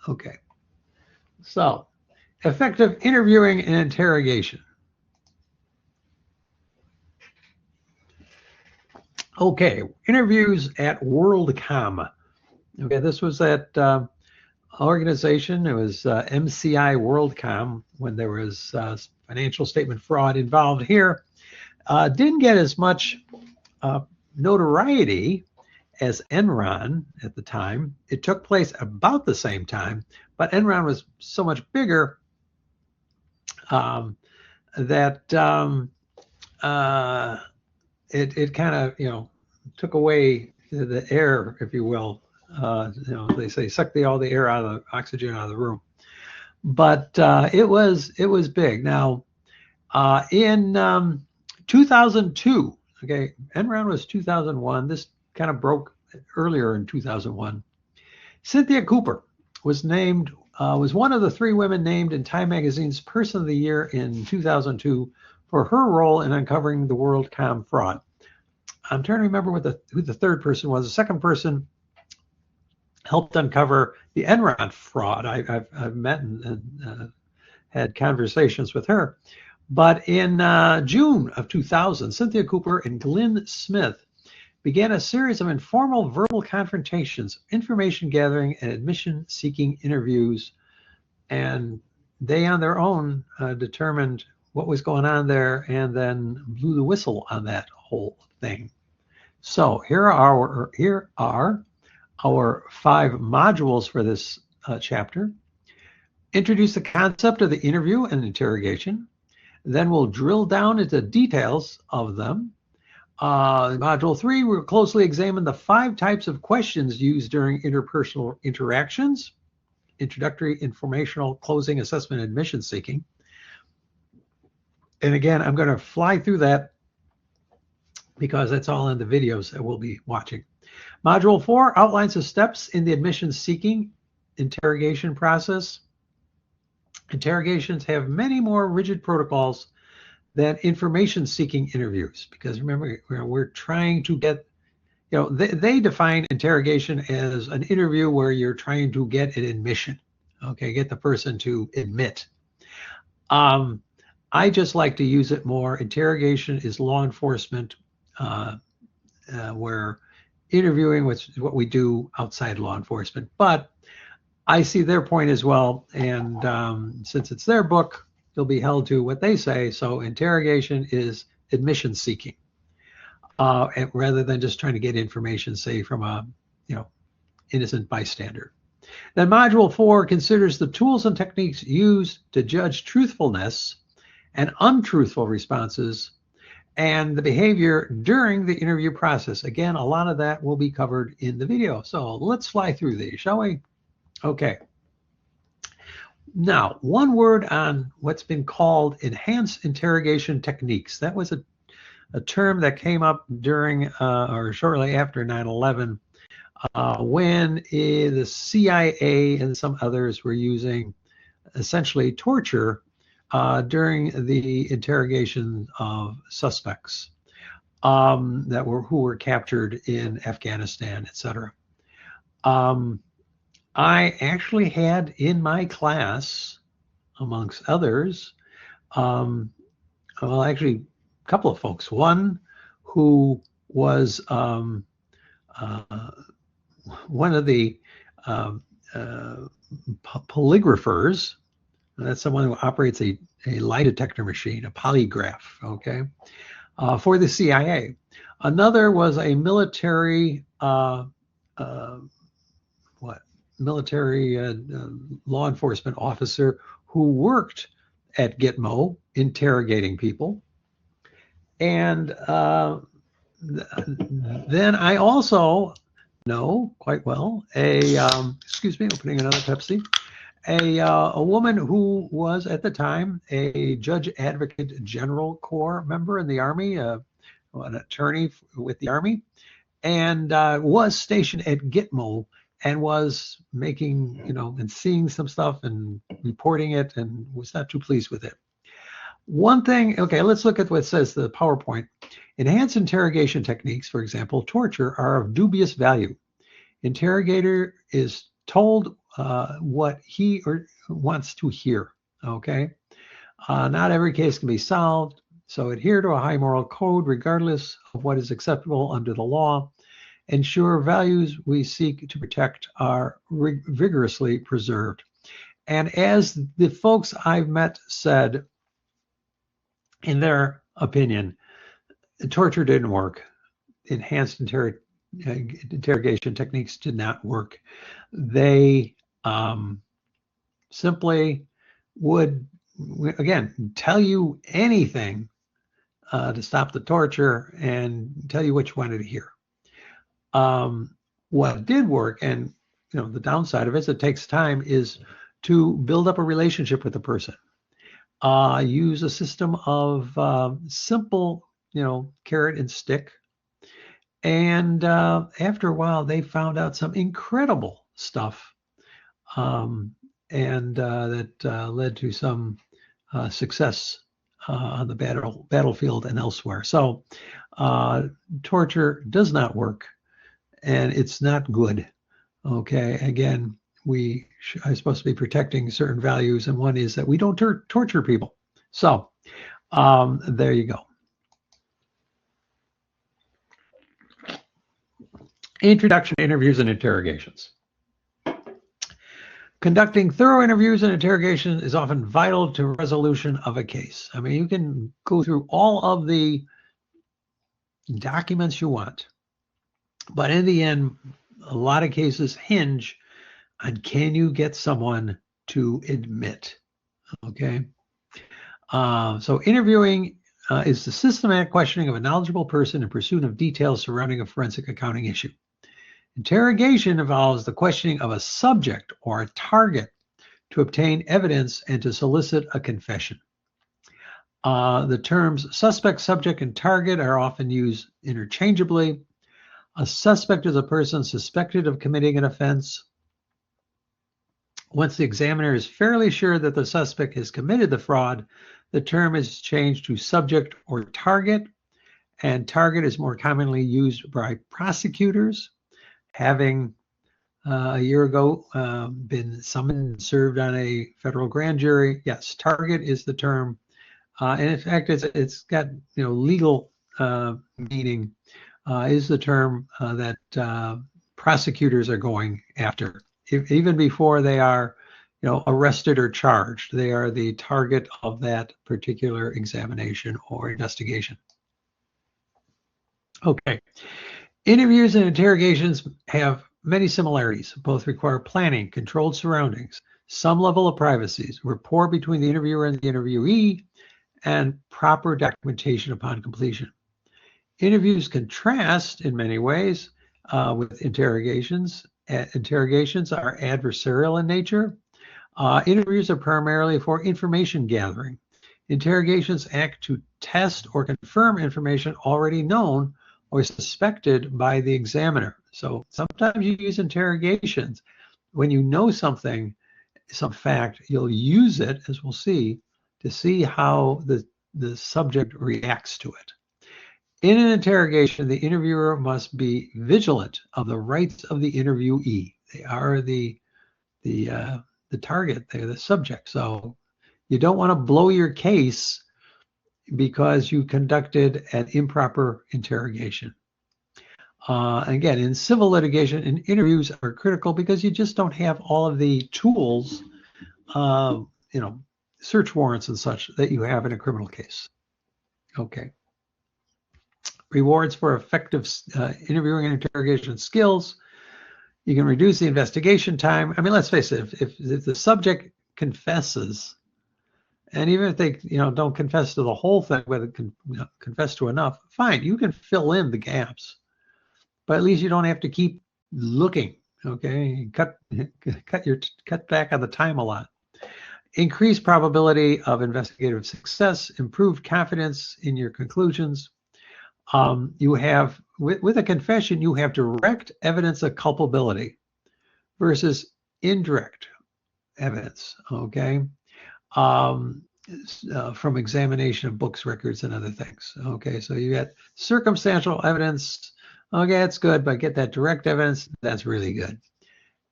Okay. So, effective interviewing and interrogation. Okay, interviews at WorldCom. Okay, this was that organization. It was MCI WorldCom when there was financial statement fraud involved here. Didn't get as much notoriety as Enron at the time. It took place about the same time, but Enron was so much bigger that it kind of took away the air, if you will. They say suck all the air out of the oxygen out of the room. But it was big. Now in 2002, okay, Enron was 2001. This kind of broke earlier in 2001. Cynthia Cooper was named was one of the 3 women named in Time Magazine's Person of the Year in 2002 for her role in uncovering the WorldCom fraud. I'm trying to remember who the third person was. The second person helped uncover the Enron fraud. I've met and had conversations with her. But in June of 2000, Cynthia Cooper and Glenn Smith began a series of informal verbal confrontations, information gathering, and admission-seeking interviews. And they, on their own, determined what was going on there and then blew the whistle on that whole thing. So here are our 5 modules for this chapter. Introduce the concept of the interview and interrogation. Then we'll drill down into details of them. Module 3, we'll closely examine the 5 types of questions used during interpersonal interactions: introductory, informational, closing, assessment, admission seeking. And again, I'm going to fly through that because that's all in the videos that we'll be watching. Module 4 outlines the steps in the admission seeking interrogation process. Interrogations have many more rigid protocols than information seeking interviews, because remember, we're trying to get, they define interrogation as an interview where you're trying to get an admission, okay, get the person to admit. I just like to use it more. Interrogation is law enforcement, where interviewing was what we do outside law enforcement. But I see their point as well, and since it's their book, they'll be held to what they say. So interrogation is admission seeking, rather than just trying to get information, say, from a innocent bystander. Then module 4 considers the tools and techniques used to judge truthfulness and untruthful responses and the behavior during the interview process. Again, a lot of that will be covered in the video. So let's fly through these, shall we? Okay. Now, one word on what's been called enhanced interrogation techniques. That was a term that came up during or shortly after 9/11 when the CIA and some others were using essentially torture during the interrogation of suspects who were captured in Afghanistan, etc. I actually had in my class, amongst others, actually a couple of folks. One who was one of the polygraphers. That's someone who operates a lie detector machine, a polygraph, okay, for the CIA. Another was a military law enforcement officer who worked at Gitmo interrogating people. And then I also know quite well excuse me, opening another Pepsi, a woman who was at the time a Judge Advocate General Corps member in the Army, an attorney with the Army, and was stationed at Gitmo and was making, and seeing some stuff and reporting it, and was not too pleased with it. One thing, okay, let's look at what says the PowerPoint. Enhanced interrogation techniques, for example, torture, are of dubious value. Interrogator is told what he or wants to hear. Okay. Not every case can be solved, so adhere to a high moral code regardless of what is acceptable under the law. Ensure values we seek to protect are vigorously preserved. And as the folks I've met said, in their opinion, torture didn't work. Enhanced interrogation techniques did not work. They simply would, again, tell you anything to stop the torture and tell you what you wanted to hear. What did work, and the downside of it is it takes time, is to build up a relationship with the person. Use a system of simple, carrot and stick. And after a while, they found out some incredible stuff, and that led to some success on the battlefield and elsewhere. So torture does not work, and it's not good. Okay, again, we are supposed to be protecting certain values, and one is that we don't torture people. So there you go. Introduction to interviews and interrogations. Conducting thorough interviews and interrogations is often vital to resolution of a case. I mean, you can go through all of the documents you want, but in the end, a lot of cases hinge on, can you get someone to admit? Okay. So interviewing is the systematic questioning of a knowledgeable person in pursuit of details surrounding a forensic accounting issue. Interrogation involves the questioning of a subject or a target to obtain evidence and to solicit a confession. The terms suspect, subject, and target are often used interchangeably. A suspect is a person suspected of committing an offense. Once the examiner is fairly sure that the suspect has committed the fraud, the term is changed to subject or target, and target is more commonly used by prosecutors. Having a year ago been summoned and served on a federal grand jury, yes, target is the term, and in fact, it's got legal meaning. Is the term that prosecutors are going after, even before they are, arrested or charged. They are the target of that particular examination or investigation. Okay. Interviews and interrogations have many similarities. Both require planning, controlled surroundings, some level of privacy, rapport between the interviewer and the interviewee, and proper documentation upon completion. Interviews contrast in many ways with interrogations. Interrogations are adversarial in nature. Interviews are primarily for information gathering. Interrogations act to test or confirm information already known or suspected by the examiner. So sometimes you use interrogations. When you know something, some fact, you'll use it, as we'll see, to see how the subject reacts to it. In an interrogation, the interviewer must be vigilant of the rights of the interviewee. They are the target, they're the subject. So you don't want to blow your case because you conducted an improper interrogation. Again, in civil litigation, interviews are critical because you just don't have all of the tools, search warrants and such that you have in a criminal case. Okay. Rewards for effective interviewing and interrogation skills. You can reduce the investigation time. I mean, let's face it, if the subject confesses, and even if they don't confess to the whole thing, but confess to enough, fine, you can fill in the gaps. But at least you don't have to keep looking, okay? Cut back on the time a lot. Increased probability of investigative success, improved confidence in your conclusions. You have, with a confession, you have direct evidence of culpability versus indirect evidence, okay? From examination of books, records, and other things, okay? So you got circumstantial evidence, okay, that's good, but get that direct evidence, that's really good.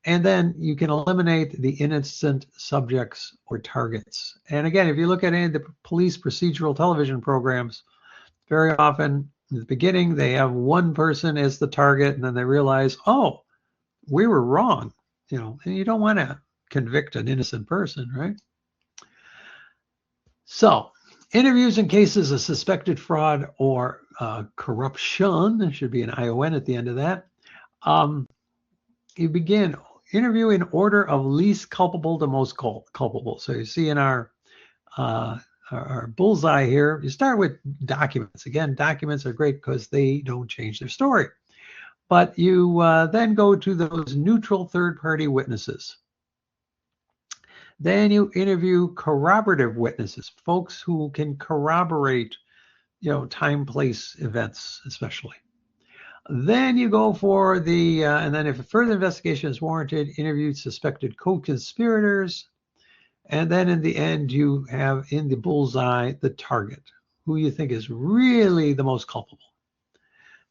And then you can eliminate the innocent subjects or targets. And again, if you look at any of the police procedural television programs, very often in the beginning, they have one person as the target, and then they realize, oh, we were wrong, and you don't want to convict an innocent person, right? So, interviews in cases of suspected fraud or corruption, there should be an ION at the end of that. You begin interview in order of least culpable to most culpable. So you see in our bullseye here, you start with documents. Again, documents are great because they don't change their story. But you then go to those neutral third-party witnesses. Then you interview corroborative witnesses, folks who can corroborate, time, place, events, especially. Then you go for and then if further investigation is warranted, interview suspected co-conspirators. And then in the end, you have in the bullseye the target, who you think is really the most culpable.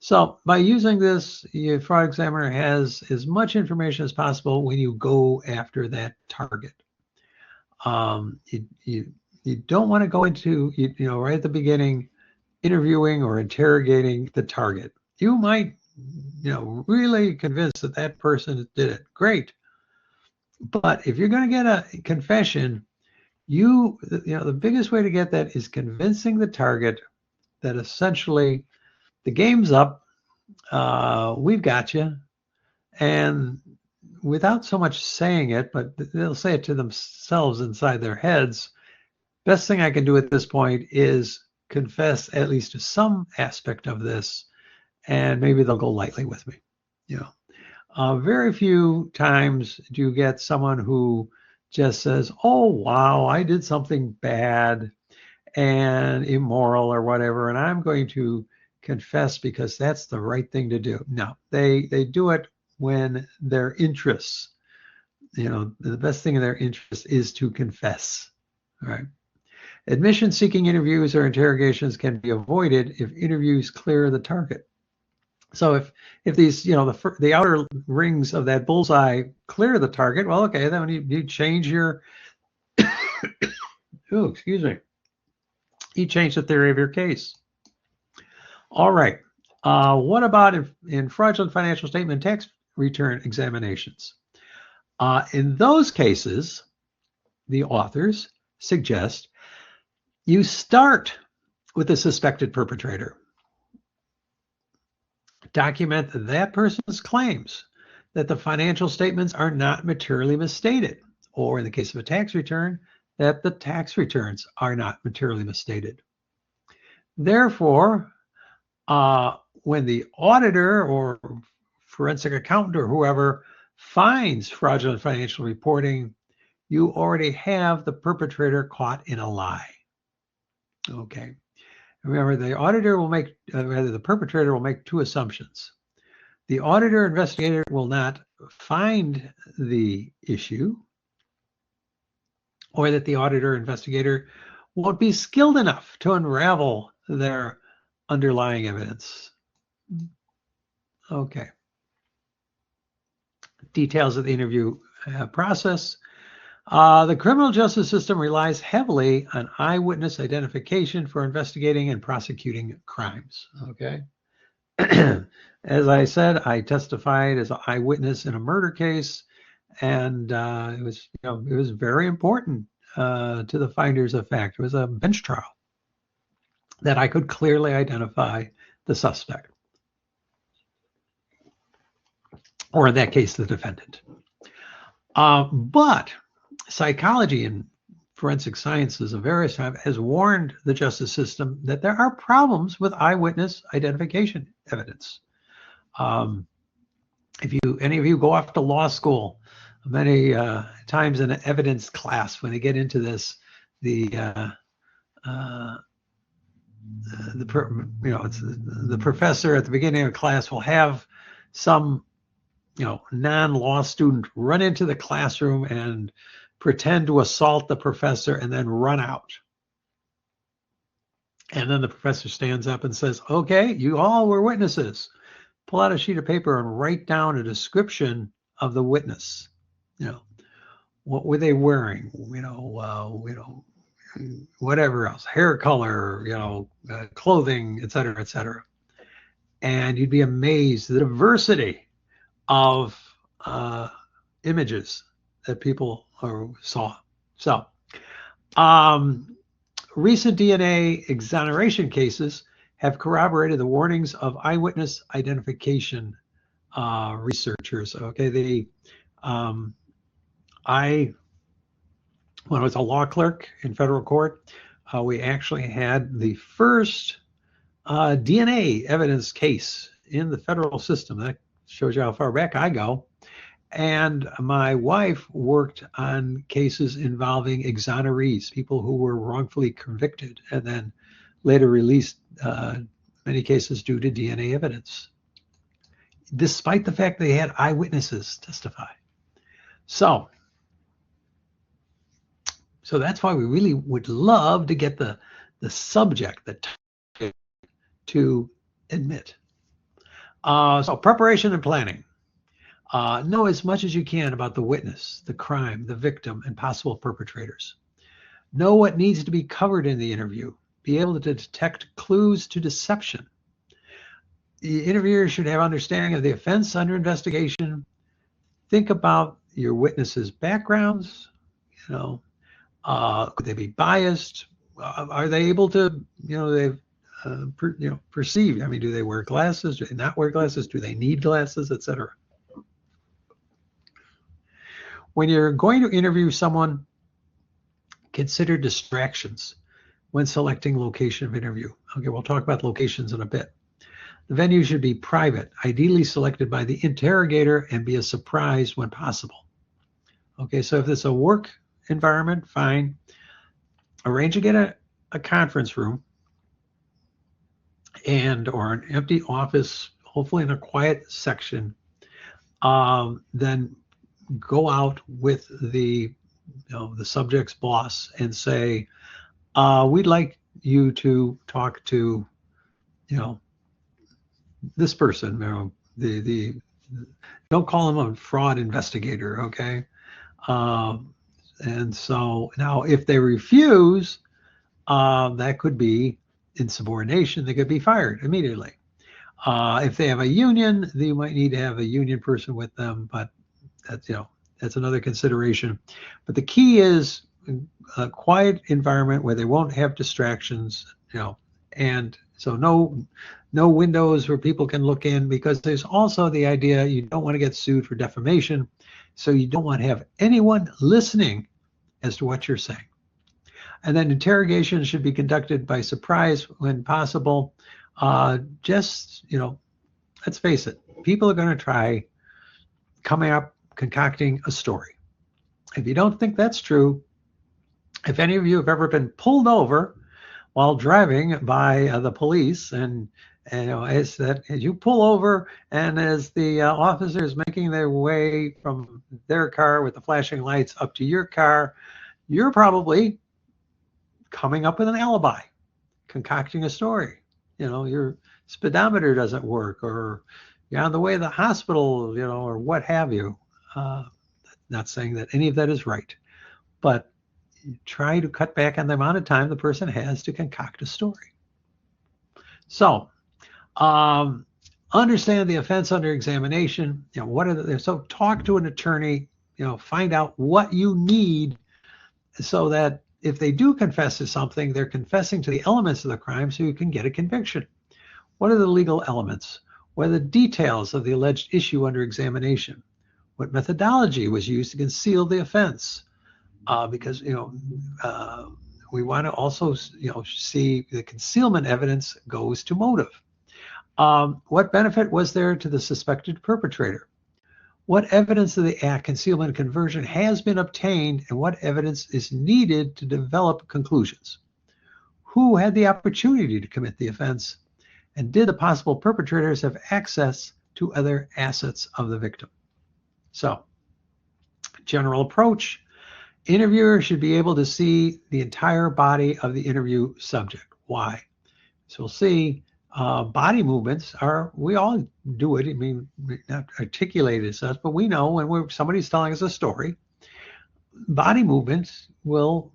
So by using this, your fraud examiner has as much information as possible when you go after that target. You don't want to go into, right at the beginning, interviewing or interrogating the target. You might, really convince that person did it. Great. But if you're going to get a confession, the biggest way to get that is convincing the target that essentially the game's up, we've got you, and without so much saying it, but they'll say it to themselves inside their heads, best thing I can do at this point is confess at least to some aspect of this, and maybe they'll go lightly with me. Very few times do you get someone who just says, oh, wow, I did something bad and immoral or whatever, and I'm going to confess because that's the right thing to do. No, they do it when their interests, the best thing in their interest is to confess. All right. Admission-seeking interviews or interrogations can be avoided if interviews clear the target. So if these, the outer rings of that bullseye clear the target, well, okay, then you change your, you change the theory of your case. All right. What about in fraudulent financial statement tax return examinations? In those cases, the authors suggest you start with the suspected perpetrator. Document that person's claims that the financial statements are not materially misstated, or in the case of a tax return, that the tax returns are not materially misstated. Therefore, when the auditor or forensic accountant or whoever finds fraudulent financial reporting, you already have the perpetrator caught in a lie. Okay. Remember, the auditor will make, the perpetrator will make two assumptions. The auditor investigator will not find the issue, or that the auditor investigator won't be skilled enough to unravel their underlying evidence. Okay. Details of the interview process. The criminal justice system relies heavily on eyewitness identification for investigating and prosecuting crimes. Okay. As I said, I testified as an eyewitness in a murder case, and it was very important to the finders of fact. It was a bench trial that I could clearly identify the suspect, or in that case, the defendant. But psychology and forensic sciences of various times has warned the justice system that there are problems with eyewitness identification evidence. If any of you go off to law school, many times in an evidence class, when they get into this, the professor at the beginning of class will have some non-law student run into the classroom and pretend to assault the professor and then run out. And then the professor stands up and says, okay, you all were witnesses. Pull out a sheet of paper and write down a description of the witness. You know, what were they wearing? Whatever else, hair color, clothing, et cetera, et cetera. And you'd be amazed the diversity of images that people saw. So, recent DNA exoneration cases have corroborated the warnings of eyewitness identification researchers. Okay, when I was a law clerk in federal court, we actually had the first DNA evidence case in the federal system. That shows you how far back I go. And my wife worked on cases involving exonerees, people who were wrongfully convicted and then later released, many cases due to DNA evidence, despite the fact they had eyewitnesses testify. So that's why we really would love to get the subject, the target, to admit. So preparation and planning. Know as much as you can about the witness, the crime, the victim, and possible perpetrators. Know what needs to be covered in the interview. Be able to detect clues to deception. The interviewer should have understanding of the offense under investigation. Think about your witnesses' backgrounds. Could they be biased? Are they able to, perceive? I mean, do they wear glasses? Do they not wear glasses? Do they need glasses, etc.? When you're going to interview someone, consider distractions when selecting location of interview. Okay, we'll talk about locations in a bit. The venue should be private, ideally selected by the interrogator, and be a surprise when possible. Okay, so if it's a work environment, fine. Arrange to get a conference room or an empty office, hopefully in a quiet section. Then go out with the subject's boss and say, we'd like you to talk to, this person. Don't call him a fraud investigator, okay? And so now if they refuse, that could be insubordination. They could be fired immediately. If they have a union, you might need to have a union person with them, but that's another consideration. But the key is a quiet environment where they won't have distractions, and so no windows where people can look in, because there's also the idea you don't want to get sued for defamation. So you don't want to have anyone listening as to what you're saying. And then interrogation should be conducted by surprise when possible. Let's face it, people are going to try concocting a story. If you don't think that's true, if any of you have ever been pulled over while driving by the police, and as you pull over and as the officer is making their way from their car with the flashing lights up to your car, you're probably coming up with an alibi, concocting a story. Your speedometer doesn't work, or you're on the way to the hospital, or what have you. Not saying that any of that is right, but try to cut back on the amount of time the person has to concoct a story. So, understand the offense under examination. So talk to an attorney. Find out what you need, so that if they do confess to something, they're confessing to the elements of the crime, so you can get a conviction. What are the legal elements? What are the details of the alleged issue under examination? What methodology was used to conceal the offense? Because we want to also see the concealment evidence goes to motive. What benefit was there to the suspected perpetrator? What evidence of the act, concealment, and conversion has been obtained, and what evidence is needed to develop conclusions? Who had the opportunity to commit the offense? And did the possible perpetrators have access to other assets of the victim? So, general approach. Interviewer should be able to see the entire body of the interview subject. Why? So we'll see body movements are, we all do it. I mean, not articulated as such, but we know when somebody's telling us a story, body movements will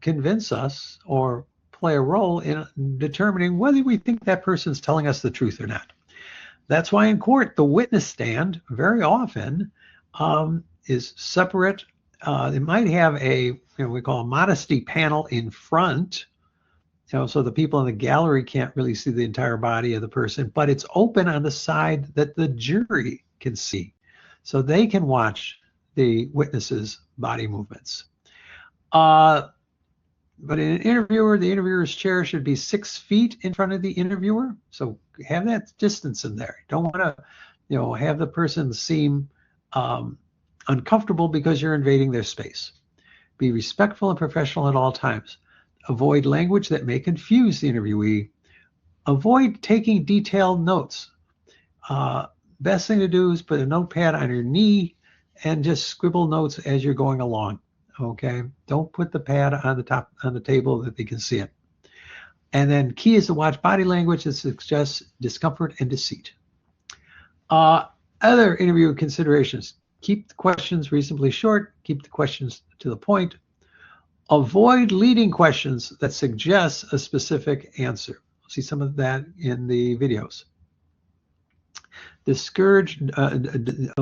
convince us or play a role in determining whether we think that person's telling us the truth or not. That's why in court, the witness stand very often is separate. It might have a, we call a modesty panel in front, so the people in the gallery can't really see the entire body of the person, but it's open on the side that the jury can see, so they can watch the witness's body movements. But in an interviewer, the interviewer's chair should be 6 feet in front of the interviewer. So have that distance in there. You don't want to, have the person seem uncomfortable because you're invading their space. Be respectful and professional at all times. Avoid language that may confuse the interviewee. Avoid taking detailed notes. Best thing to do is put a notepad on your knee and just scribble notes as you're going along. Okay, don't put the pad on the table that they can see it. And then key is to watch body language that suggests discomfort and deceit. Other interview considerations: keep the questions reasonably short, keep the questions to the point. Avoid leading questions that suggest a specific answer. See some of that in the videos. Discouraging the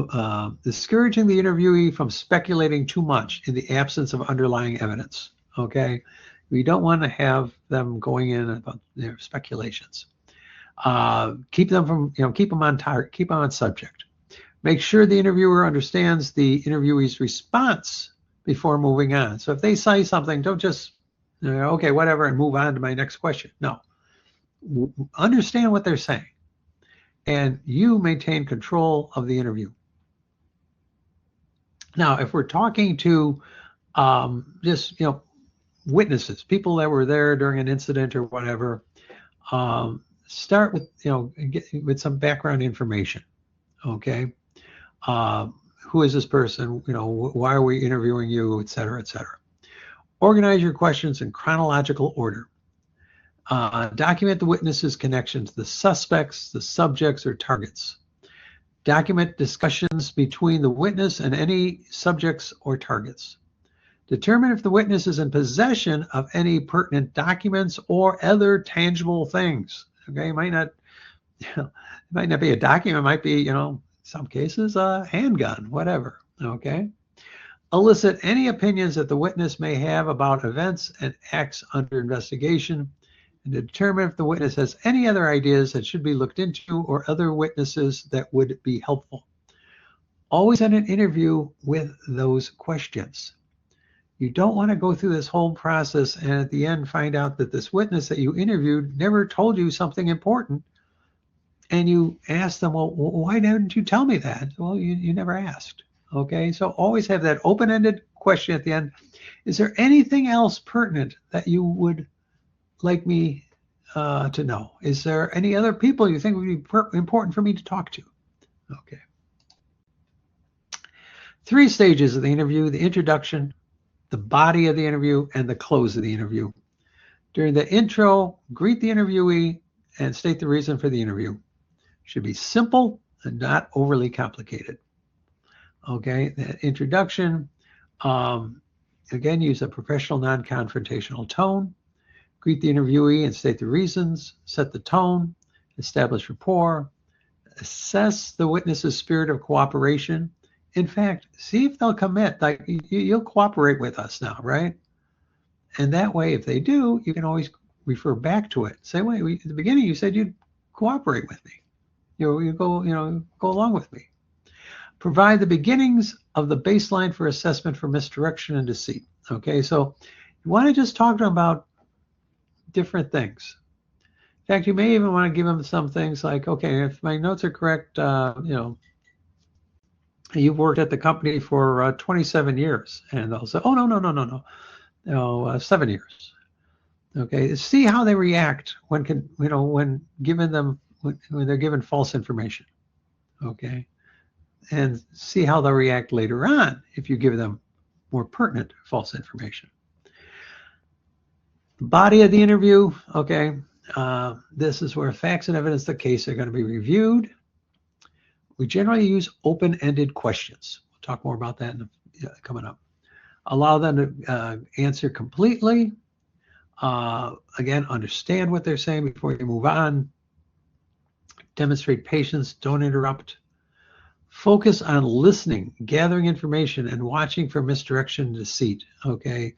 interviewee from speculating too much in the absence of underlying evidence. Okay, we don't want to have them going in about their speculations. Keep them from, keep them on target, keep them on subject. Make sure the interviewer understands the interviewee's response before moving on. So if they say something, don't just, okay, whatever, and move on to my next question. No, understand what they're saying. And you maintain control of the interview. Now, if we're talking to just, witnesses, people that were there during an incident or whatever, start with, with some background information. Okay. Who is this person? Why are we interviewing you, et cetera, et cetera. Organize your questions in chronological order. Document the witness's connection to the suspects, the subjects, or targets. Document discussions between the witness and any subjects or targets. Determine if the witness is in possession of any pertinent documents or other tangible things. Okay, it might not be a document, it might be, in some cases, a handgun, whatever. Okay. Elicit any opinions that the witness may have about events and acts under investigation, and determine if the witness has any other ideas that should be looked into or other witnesses that would be helpful. Always end an interview with those questions. You don't want to go through this whole process and at the end find out that this witness that you interviewed never told you something important, and you ask them, well, why didn't you tell me that? Well, you never asked. Okay, so always have that open-ended question at the end. Is there anything else pertinent that you would like me to know? Is there any other people you think would be important for me to talk to? Okay. 3 stages of the interview: the introduction, the body of the interview, and the close of the interview. During the intro, greet the interviewee and state the reason for the interview. It should be simple and not overly complicated. Okay, the introduction, again, use a professional, non-confrontational tone. Greet the interviewee and state the reasons, set the tone, establish rapport, assess the witness's spirit of cooperation. In fact, see if they'll commit, like you'll cooperate with us now, right? And that way, if they do, you can always refer back to it. Say, wait, at the beginning you said you'd cooperate with me. You go along with me. Provide the beginnings of the baseline for assessment for misdirection and deceit. Okay, so you want to just talk to them about different things. In fact, you may even want to give them some things like, okay, if my notes are correct, you've worked at the company for 27 years, and they'll say, oh, no, 7 years. Okay, see how they react when they're given false information. Okay, and see how they'll react later on if you give them more pertinent false information. The body of the interview, okay, This is where facts and evidence of the case are going to be reviewed. We generally use open-ended questions. We'll talk more about that coming up. Allow them to answer completely. Again, understand what they're saying before you move on. Demonstrate patience. Don't interrupt. Focus on listening, gathering information, and watching for misdirection and deceit. Okay.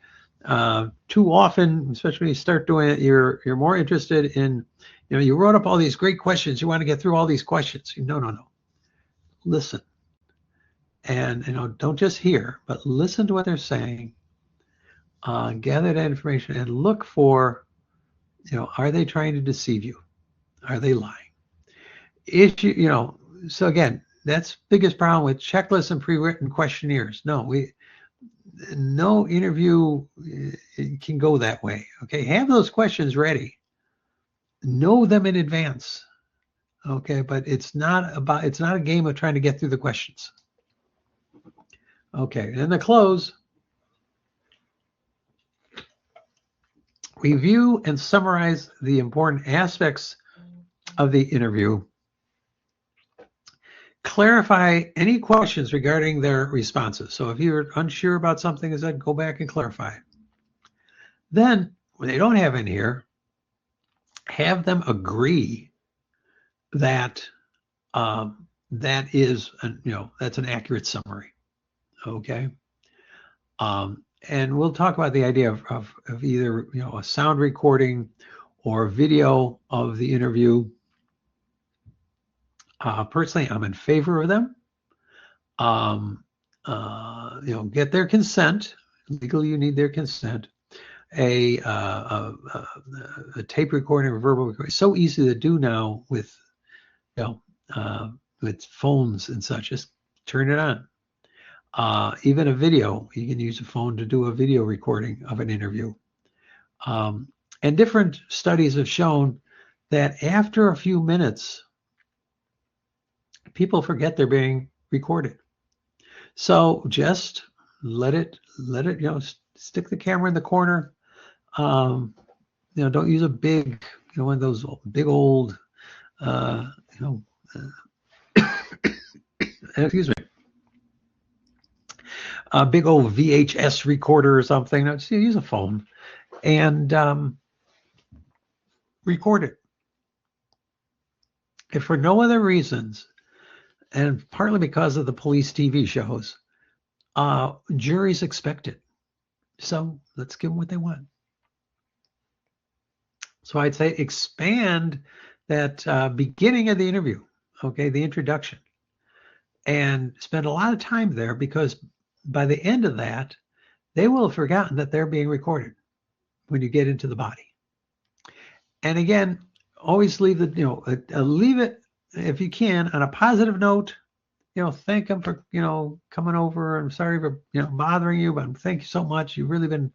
Too often, especially when you start doing it, you're more interested in, you wrote up all these great questions. You want to get through all these questions. No. Listen. And, don't just hear, but listen to what they're saying. Gather that information and look for, are they trying to deceive you? Are they lying? If so again, that's the biggest problem with checklists and pre-written questionnaires. No interview can go that way. Okay, have those questions ready. Know them in advance. Okay, but it's not a game of trying to get through the questions. Okay, and the close. Review and summarize the important aspects of the interview. Clarify any questions regarding their responses. So if you're unsure about something, go back and clarify. Then, when they don't have in here, have them agree that that is, that's an accurate summary. Okay. And we'll talk about the idea of either, a sound recording or video of the interview. Personally, I'm in favor of them. Get their consent. Legally, you need their consent. A tape recording or verbal recording. It's so easy to do now with, with phones and such. Just turn it on. Even a video, you can use a phone to do a video recording of an interview. And different studies have shown that after a few minutes, people forget they're being recorded. So just let it, stick the camera in the corner. Don't use a big, one of those big old, excuse me, a big old VHS recorder or something. No, just use a phone and record it. If for no other reasons, and partly because of the police TV shows, juries expect it. So let's give them what they want. So I'd say expand that beginning of the interview, okay, the introduction, and spend a lot of time there, because by the end of that, they will have forgotten that they're being recorded when you get into the body. And again, always leave leave it, if you can, on a positive note. Thank them for, coming over. I'm sorry for, bothering you, but thank you so much. You've really been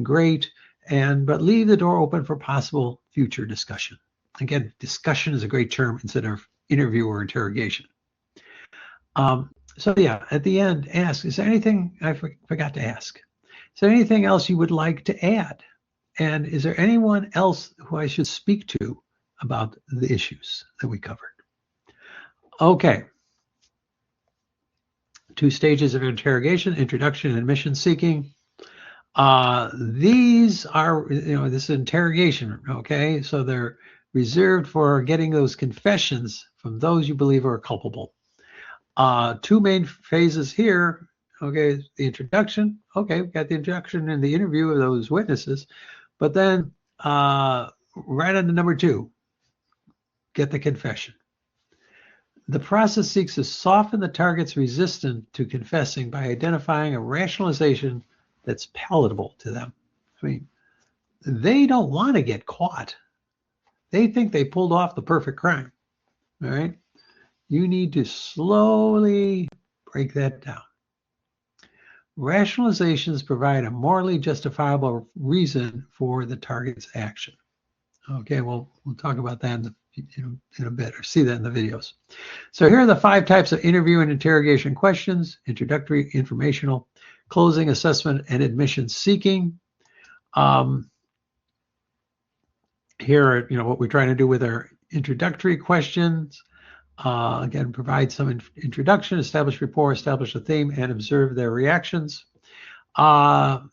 great. But leave the door open for possible future discussion. Again, discussion is a great term instead of interview or interrogation. So yeah, at the end, ask, is there anything I forgot to ask? Is there anything else you would like to add? And is there anyone else who I should speak to about the issues that we covered? Okay. 2 stages of interrogation: introduction and admission seeking. These are, this is interrogation, okay? So they're reserved for getting those confessions from those you believe are culpable. 2 main phases here, okay? The introduction, okay, we've got the introduction and the interview of those witnesses, but then right on to number 2, get the confession. The process seeks to soften the target's resistance to confessing by identifying a rationalization that's palatable to them. I mean, they don't want to get caught. They think they pulled off the perfect crime. All right. You need to slowly break that down. Rationalizations provide a morally justifiable reason for the target's action. Okay, well, we'll talk about that in a bit, or see that in the videos. So here are the 5 types of interview and interrogation questions: introductory, informational, closing, assessment, and admission seeking. here are, what we're trying to do with our introductory questions. Again, provide some introduction, establish rapport, establish a theme, and observe their reactions. I'm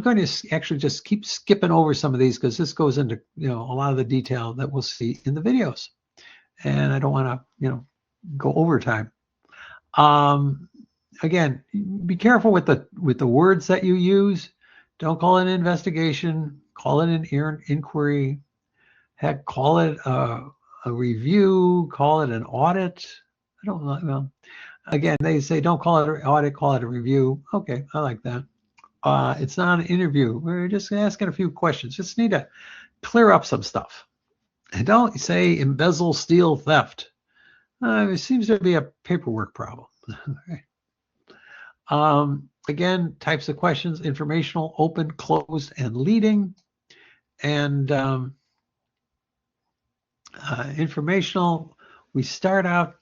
going to actually just keep skipping over some of these because this goes into, a lot of the detail that we'll see in the videos. And I don't want to, go overtime. Again, be careful with the words that you use. Don't call it an investigation. Call it an inquiry. Heck, call it a review. Call it an audit. I don't know. Well, again, they say don't call it an audit. Call it a review. Okay, I like that. It's not an interview. We're just asking a few questions. Just need to clear up some stuff. And don't say embezzle, steal, theft. It seems to be a paperwork problem. Again, types of questions: informational, open, closed, and leading. And informational, we start out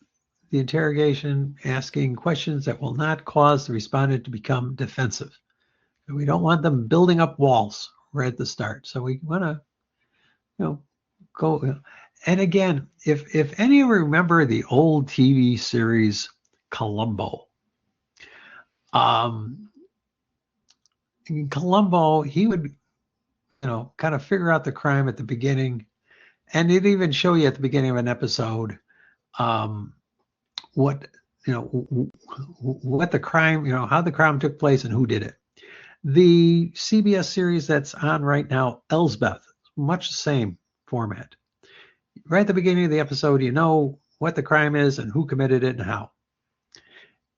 the interrogation asking questions that will not cause the respondent to become defensive. We don't want them building up walls right at the start. So we want to, go. And again, if any of you remember the old TV series Columbo, in Columbo, he would, kind of figure out the crime at the beginning, and it'd even show you at the beginning of an episode what the crime, how the crime took place and who did it. The CBS series that's on right now, Elsbeth, much the same format. Right at the beginning of the episode, you know what the crime is and who committed it and how.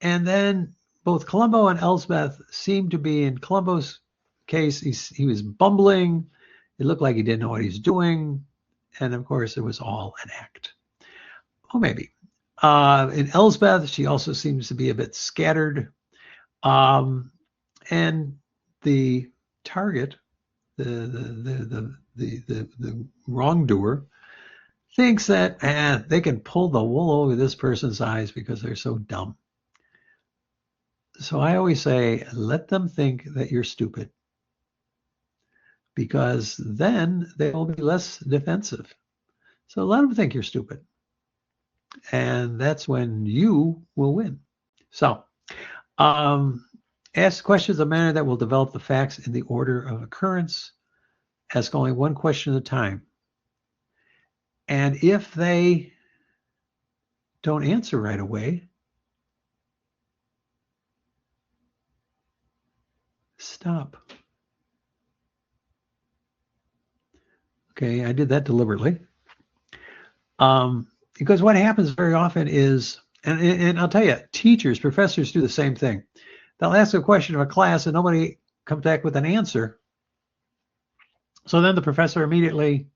And then both Columbo and Elsbeth seem to be, in Columbo's case, he was bumbling. It looked like he didn't know what he's doing. And of course, it was all an act. Oh, maybe. In Elsbeth, she also seems to be a bit scattered. And the target, the wrongdoer, thinks that they can pull the wool over this person's eyes because they're so dumb. So I always say, let them think that you're stupid, because then they will be less defensive. So let them think you're stupid. And that's when you will win. So ask questions in a manner that will develop the facts in the order of occurrence. Ask only one question at a time. And if they don't answer right away, stop. Okay, I did that deliberately. Because what happens very often is, and I'll tell you, teachers, professors do the same thing. They'll ask a question of a class and nobody comes back with an answer. So then the professor immediately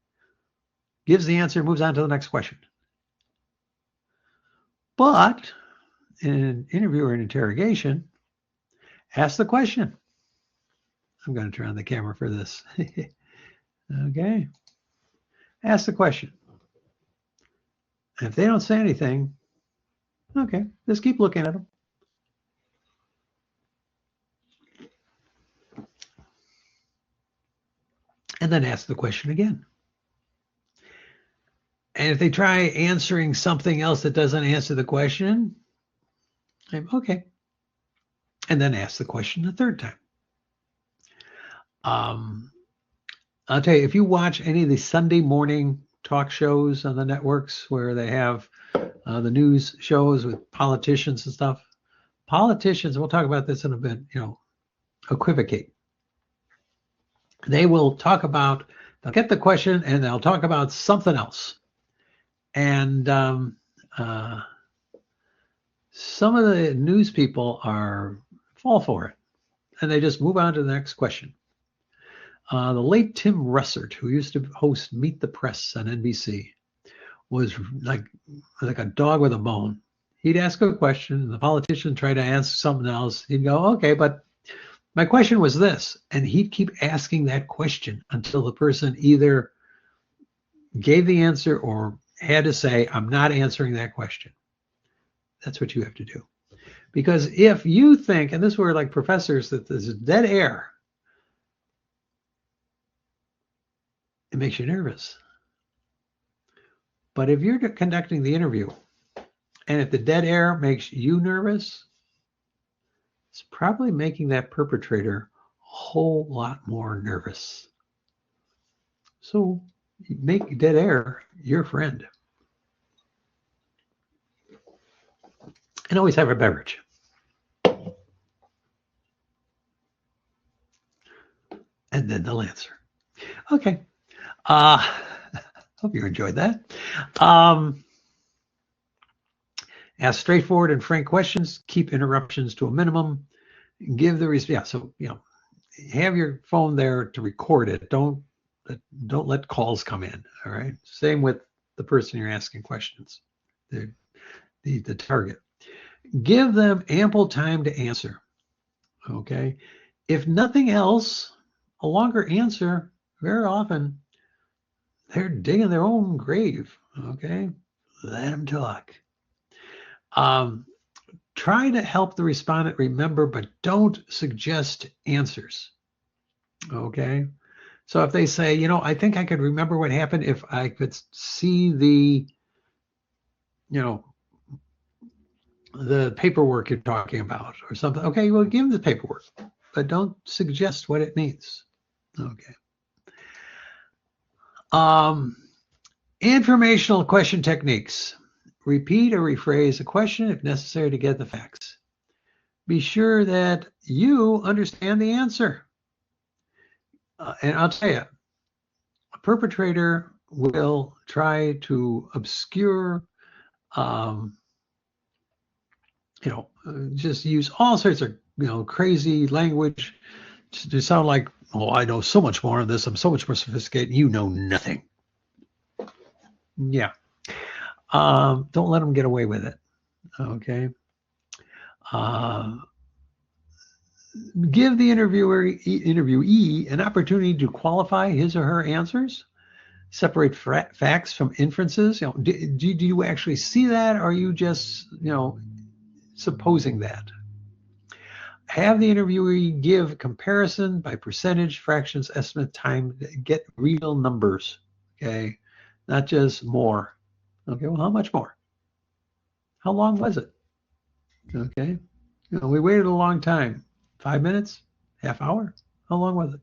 gives the answer and moves on to the next question. But in an interview or an interrogation, ask the question. I'm going to turn on the camera for this. Okay. Ask the question. And if they don't say anything, okay, just keep looking at them. And then ask the question again. And if they try answering something else that doesn't answer the question, okay. And then ask the question a third time. I'll tell you, if you watch any of the Sunday morning talk shows on the networks where they have the news shows with politicians and stuff, politicians, we'll talk about this in a bit, equivocate. They will talk about, they'll get the question and they'll talk about something else. And some of the news people fall for it, and they just move on to the next question. The late Tim Russert, who used to host Meet the Press on NBC, was like a dog with a bone. He'd ask a question, and the politician tried to answer something else. He'd go, okay, but my question was this. And he'd keep asking that question until the person either gave the answer or had to say, I'm not answering that question. That's what you have to do. Because if you think, and this were like professors, that there's dead air, it makes you nervous. But if you're conducting the interview and if the dead air makes you nervous, it's probably making that perpetrator a whole lot more nervous. So make dead air your friend. And always have a beverage. And then they'll answer. Okay. Hope you enjoyed that. Ask straightforward and frank questions. Keep interruptions to a minimum. Give the so have your phone there to record it. Don't let calls come in. All right. Same with the person you're asking questions. The target. Give them ample time to answer. Okay. If nothing else, a longer answer, very often they're digging their own grave. Okay. Let them talk. Try to help the respondent remember, but don't suggest answers. Okay. So if they say, I think I could remember what happened if I could see the paperwork you're talking about or something. Okay, well, give them the paperwork, but don't suggest what it means. Okay. Informational question techniques. Repeat or rephrase a question if necessary to get the facts. Be sure that you understand the answer. And I'll tell you, a perpetrator will try to obscure, just use all sorts of, crazy language to sound like, oh, I know so much more on this. I'm so much more sophisticated. You know nothing. Yeah. Don't let them get away with it. Okay. Give the interviewee an opportunity to qualify his or her answers. Separate facts from inferences. Do you actually see that, or are you just supposing that? Have the interviewee give comparison by percentage, fractions, estimate, time. Get real numbers. Okay, not just more. Okay, well, how much more? How long was it? Okay, we waited a long time. 5 minutes? Half hour? How long was it?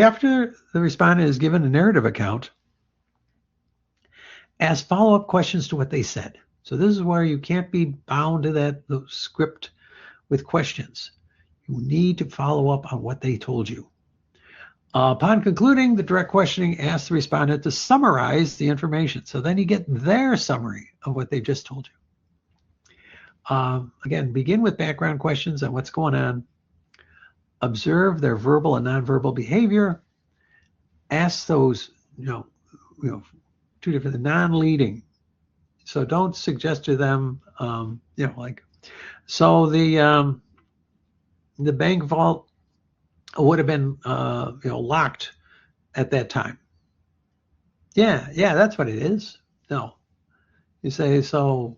After the respondent is given a narrative account, ask follow-up questions to what they said. So this is where you can't be bound to the script with questions. You need to follow up on what they told you. Upon concluding the direct questioning, ask the respondent to summarize the information. So then you get their summary of what they just told you. Again, begin with background questions on what's going on. Observe their verbal and nonverbal behavior. Ask those, two different non-leading. So don't suggest to them, so the bank vault would have been, locked at that time. Yeah, that's what it is. No, you say, so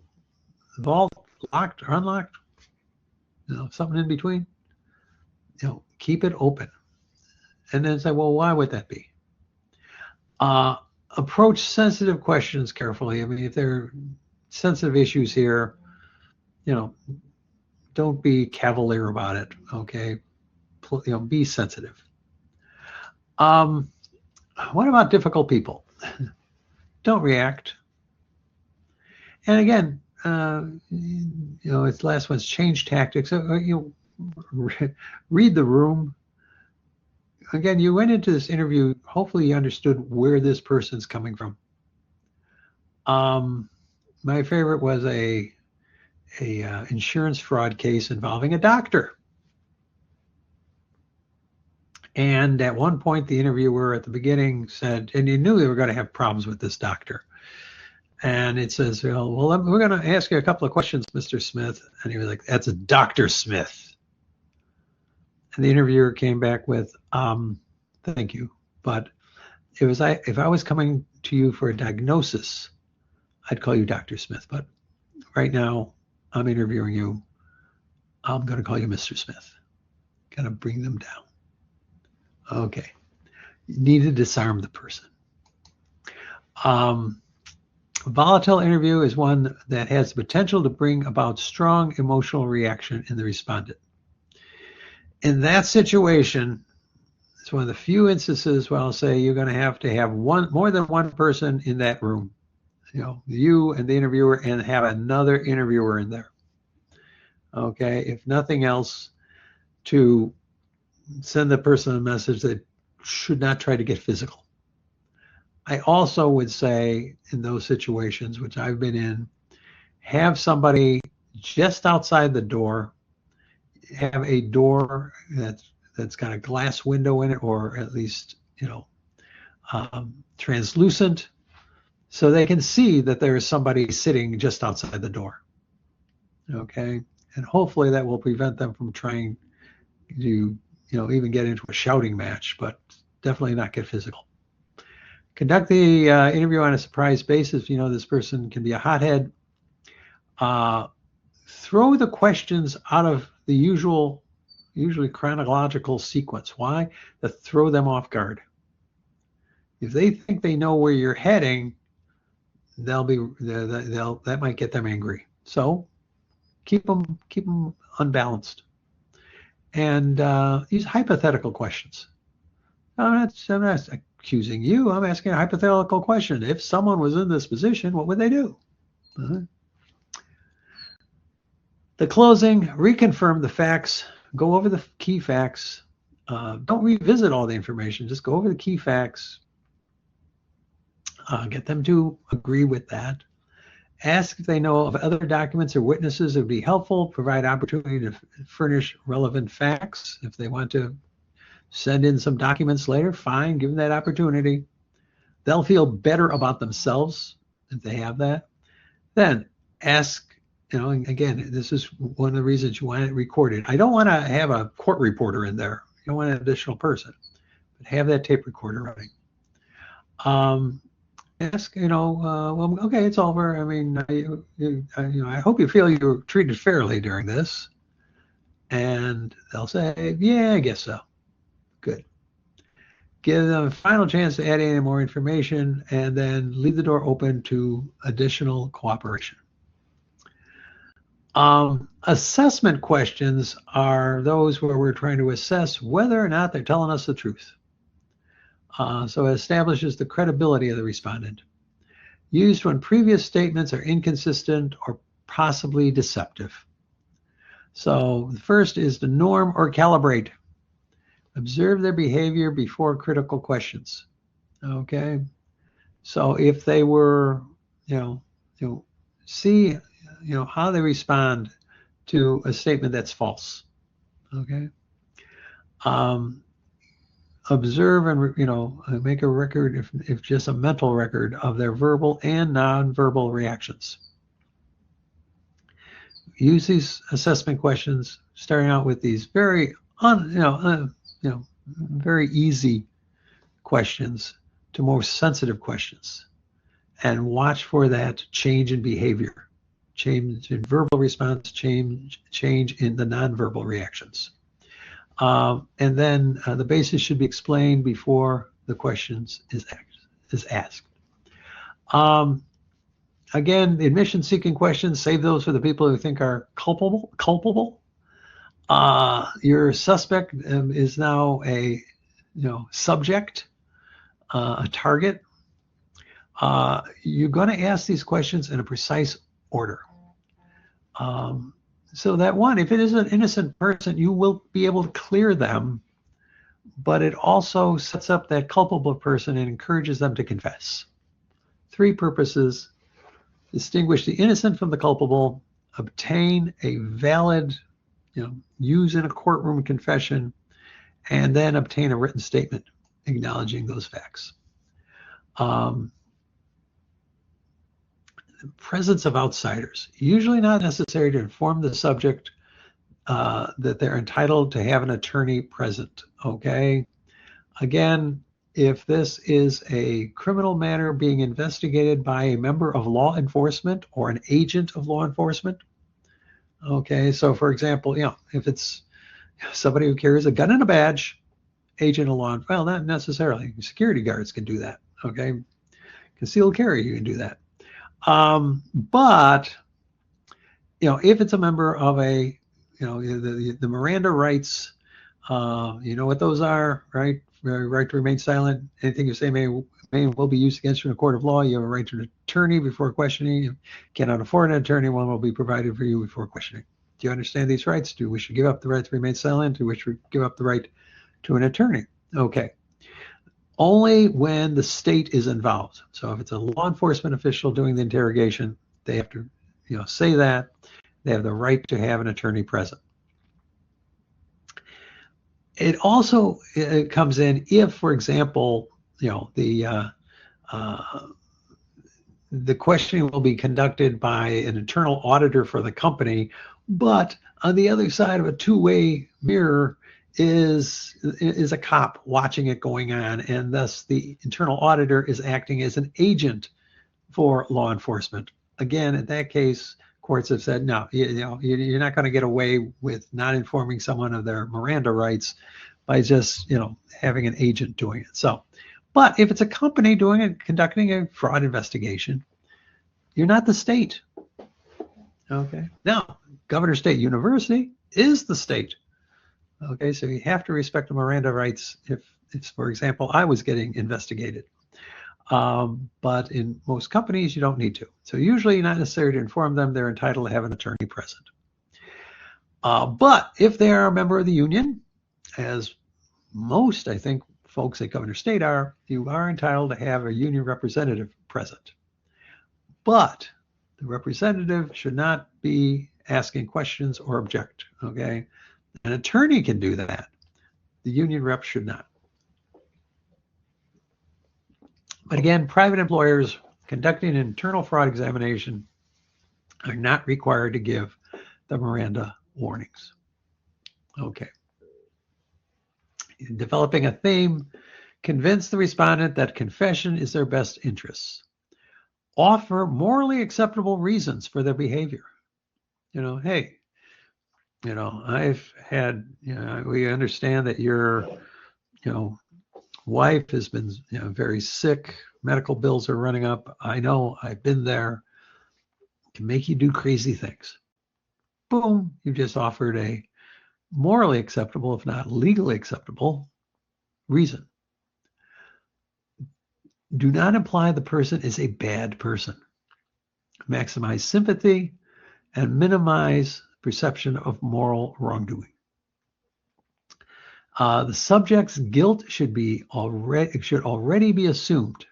the vault locked or unlocked, something in between, keep it open. And then say, well, why would that be? Approach sensitive questions carefully. I mean, if there are sensitive issues here, don't be cavalier about it. Okay. Be sensitive. What about difficult people? Don't react. And again, its last one's change tactics. Read the room. Again, you went into this interview, hopefully you understood where this person's coming from. My favorite was a insurance fraud case involving a doctor. And at one point, the interviewer at the beginning said, and you knew they were going to have problems with this doctor. And it says, well, we're going to ask you a couple of questions, Mr. Smith. And he was like, that's a Dr. Smith. And the interviewer came back with, thank you. But if I was coming to you for a diagnosis, I'd call you Dr. Smith. But right now, I'm interviewing you. I'm going to call you Mr. Smith. Kind of bring them down. Okay. You need to disarm the person. Volatile interview is one that has the potential to bring about strong emotional reaction in the respondent. In that situation, it's one of the few instances where I'll say you're going to have more than one person in that room. You and the interviewer, and have another interviewer in there. Okay, if nothing else, to send the person a message that should not try to get physical. I also would say in those situations, which I've been in, have somebody just outside the door, have a door that's got a glass window in it, or at least translucent, so they can see that there is somebody sitting just outside the door. Okay, and hopefully that will prevent them from trying to even get into a shouting match, but definitely not get physical. Conduct the interview on a surprise basis. This person can be a hothead. Throw the questions out of the usually chronological sequence. Why? To throw them off guard. If they think they know where you're heading, that might get them angry. So keep them unbalanced, and use hypothetical questions. I'm not accusing you. I'm asking a hypothetical question. If someone was in this position, what would they do? The closing, reconfirm the facts. Go over the key facts. Don't revisit all the information. Just go over the key facts. Get them to agree with that. Ask if they know of other documents or witnesses that would be helpful. Provide opportunity to furnish relevant facts. If they want to send in some documents later, fine, give them that opportunity. They'll feel better about themselves if they have that. Then ask, again, this is one of the reasons you want it recorded. I don't want to have a court reporter in there. You don't want an additional person, but have that tape recorder running. Ask, well, okay, it's over. I mean, I hope you feel you were treated fairly during this. And they'll say, yeah, I guess so. Good. Give them a final chance to add any more information, and then leave the door open to additional cooperation. Assessment questions are those where we're trying to assess whether or not they're telling us the truth. So it establishes the credibility of the respondent. Used when previous statements are inconsistent or possibly deceptive. So the first is to norm or calibrate. Observe their behavior before critical questions. Okay. So if they were, see, how they respond to a statement that's false. Okay. Observe and make a record, if just a mental record, of their verbal and nonverbal reactions. Use these assessment questions, starting out with these very very easy questions to more sensitive questions, and watch for that change in behavior, change in verbal response, change in the nonverbal reactions. And then the basis should be explained before the questions is asked. Again, the admission-seeking questions, save those for the people who think are culpable. Your suspect is now a subject, a target. You're going to ask these questions in a precise order. So that one, if it is an innocent person, you will be able to clear them, but it also sets up that culpable person and encourages them to confess. 3 purposes: distinguish the innocent from the culpable, obtain a valid, use in a courtroom confession, and then obtain a written statement acknowledging those facts. The presence of outsiders, usually not necessary to inform the subject that they're entitled to have an attorney present. Okay. Again, if this is a criminal matter being investigated by a member of law enforcement or an agent of law enforcement. Okay. So for example, if it's somebody who carries a gun and a badge, agent of law, well, not necessarily. Security guards can do that. Okay. Concealed carry, you can do that. But if it's a member of a, the Miranda rights, you know what those are, right? Right to remain silent. Anything you say may and will be used against you in a court of law. You have a right to an attorney before questioning. You cannot afford an attorney. One will be provided for you before questioning. Do you understand these rights? Do you wish to give up the right to remain silent? Do you wish to give up the right to an attorney? Okay. Only when the state is involved. So if it's a law enforcement official doing the interrogation, they have to, say that. They have the right to have an attorney present. It also comes in if, for example, the questioning will be conducted by an internal auditor for the company, but on the other side of a two-way mirror is a cop watching it going on, and thus the internal auditor is acting as an agent for law enforcement. Again, in that case, courts have said, no, you're not going to get away with not informing someone of their Miranda rights by just, having an agent doing it. So, but if it's a company doing it, conducting a fraud investigation, you're not the state. Okay. Now, Governor State University is the state. Okay, so you have to respect the Miranda rights if for example, I was getting investigated. But in most companies, you don't need to. So usually not necessary to inform them. They're entitled to have an attorney present. But if they are a member of the union, as most, I think, folks at Governor State are, you are entitled to have a union representative present. But the representative should not be asking questions or object, okay? An attorney can do that. The union rep should not. But again, private employers conducting an internal fraud examination are not required to give the Miranda warnings. Okay. In developing a theme, convince the respondent that confession is their best interests. Offer morally acceptable reasons for their behavior. Hey, I've had, we understand that your, wife has been, very sick. Medical bills are running up. I know, I've been there. It can make you do crazy things. Boom, you just offered a morally acceptable, if not legally acceptable, reason. Do not imply the person is a bad person. Maximize sympathy and minimize perception of moral wrongdoing. The subject's guilt should already be assumed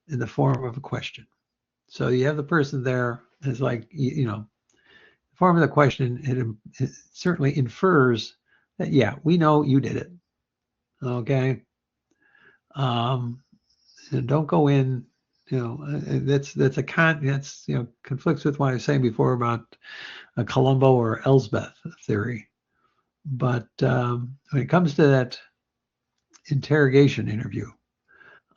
in the form of a question. So you have the person there. It's like, the form of the question, it certainly infers that, yeah, we know you did it. Okay. And don't go in, that's conflicts with what I was saying before about a Columbo or Elsbeth theory. But when it comes to that interrogation interview,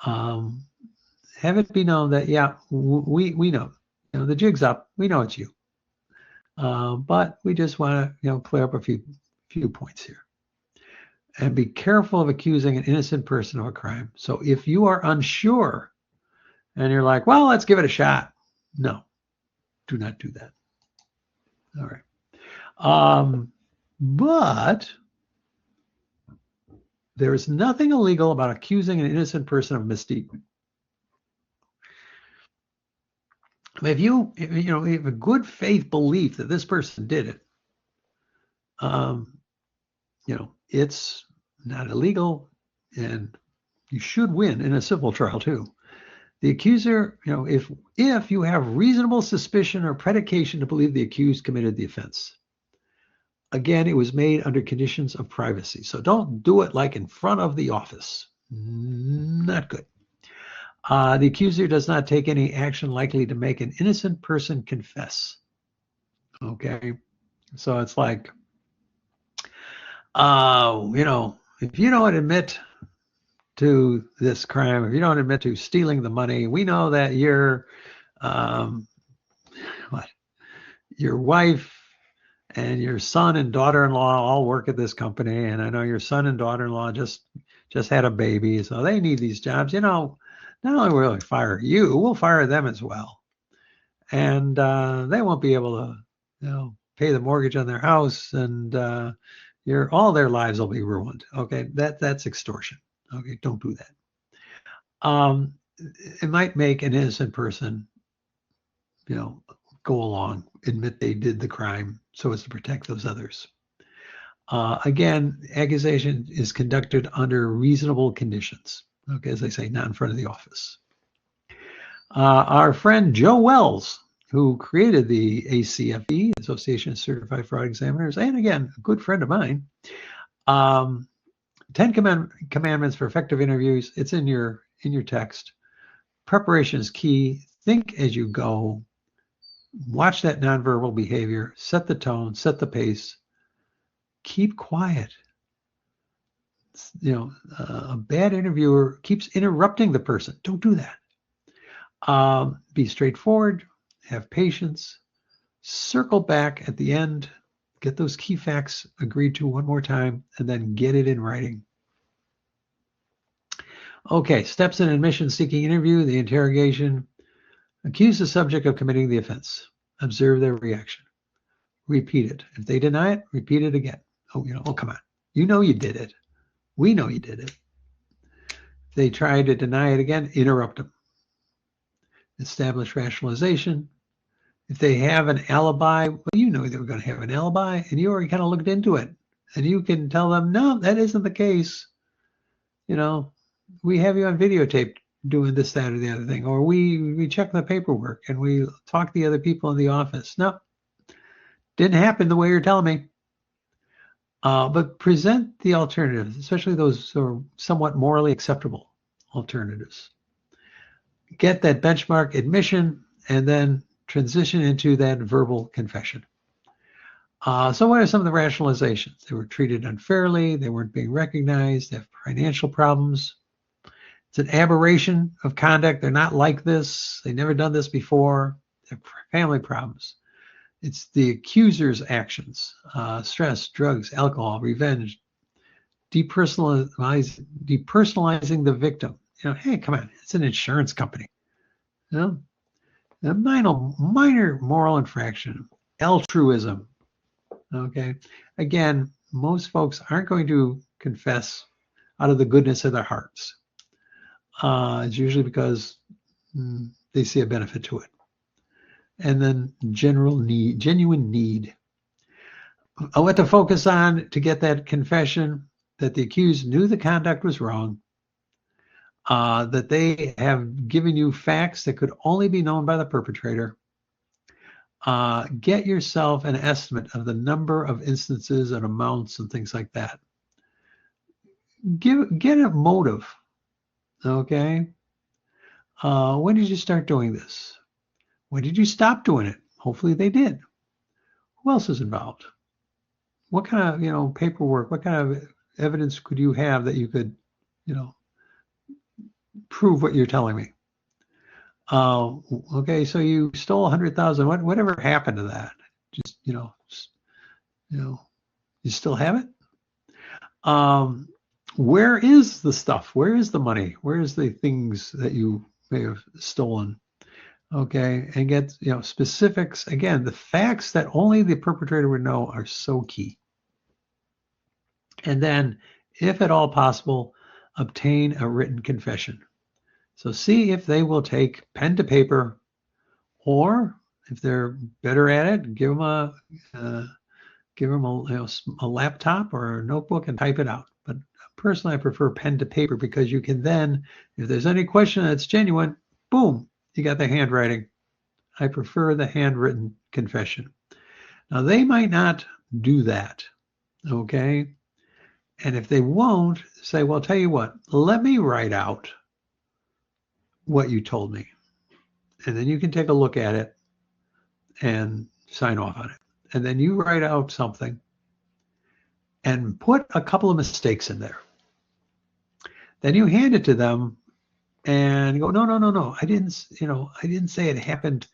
have it be known that, yeah, we know, the jig's up. We know it's you. But we just want to, clear up a few points here. And be careful of accusing an innocent person of a crime. So if you are unsure and you're like, well, let's give it a shot. No, do not do that. All right. But there is nothing illegal about accusing an innocent person of misdeed. If you have a good faith belief that this person did it, it's not illegal, and you should win in a civil trial too. The accuser, if you have reasonable suspicion or predication to believe the accused committed the offense. Again, it was made under conditions of privacy. So don't do it like in front of the office. Not good. The accuser does not take any action likely to make an innocent person confess. Okay. So it's like, if you don't admit to this crime, if you don't admit to stealing the money, we know that your wife and your son and daughter-in-law all work at this company, and I know your son and daughter-in-law just had a baby, so they need these jobs. not only will we fire you, we'll fire them as well. And they won't be able to, pay the mortgage on their house, and all their lives will be ruined. Okay, that's extortion. Okay, don't do that. It might make an innocent person, go along, admit they did the crime so as to protect those others. Again, accusation is conducted under reasonable conditions. Okay, as I say, not in front of the office. Our friend Joe Wells, who created the ACFE, Association of Certified Fraud Examiners, and again, a good friend of mine, 10 Commandments for Effective Interviews. It's in your text. Preparation is key. Think as you go. Watch that nonverbal behavior. Set the tone. Set the pace. Keep quiet. A bad interviewer keeps interrupting the person. Don't do that. Be straightforward. Have patience. Circle back at the end. Get those key facts agreed to one more time, and then get it in writing. Okay, steps in admission-seeking interview, the interrogation. Accuse the subject of committing the offense. Observe their reaction. Repeat it. If they deny it, repeat it again. Oh, come on. You know you did it. We know you did it. If they try to deny it again, interrupt them. Establish rationalization. If they have an alibi, well, you know they were going to have an alibi, and you already kind of looked into it. And you can tell them, no, that isn't the case. We have you on videotape doing this, that, or the other thing. Or we check the paperwork, and we talk to the other people in the office. No, didn't happen the way you're telling me. But present the alternatives, especially those who are somewhat morally acceptable alternatives. Get that benchmark admission, and then transition into that verbal confession. So what are some of the rationalizations? They were treated unfairly. They weren't being recognized. They have financial problems. It's an aberration of conduct. They're not like this. They've never done this before. They have family problems. It's the accuser's actions, stress, drugs, alcohol, revenge, depersonalizing the victim. Hey, come on, it's an insurance company. A minor moral infraction, altruism. Okay, again, most folks aren't going to confess out of the goodness of their hearts. It's usually because they see a benefit to it. And then genuine need. What to focus on to get that confession: that the accused knew the conduct was wrong, that they have given you facts that could only be known by the perpetrator. Get yourself an estimate of the number of instances and amounts and things like that. Get a motive. Okay. When did you start doing this? When did you stop doing it? Hopefully they did. Who else is involved? What kind of, paperwork, what kind of evidence could you have that you could, prove what you're telling me? Okay, so you stole 100,000. Whatever happened to that? Just, you still have it? Where is the stuff? Where is the money? Where is the things that you may have stolen? Okay, and get specifics. Again, the facts that only the perpetrator would know are so key. And then, if at all possible, obtain a written confession. So see if they will take pen to paper, or if they're better at it, give them a laptop or a notebook and type it out. But personally, I prefer pen to paper, because you can then, if there's any question that's genuine, boom, you got the handwriting. I prefer the handwritten confession. Now, they might not do that, okay? And if they won't, say, well, tell you what, let me write out what you told me. And then you can take a look at it and sign off on it. And then you write out something and put a couple of mistakes in there. Then you hand it to them and go, no. I didn't say it happened,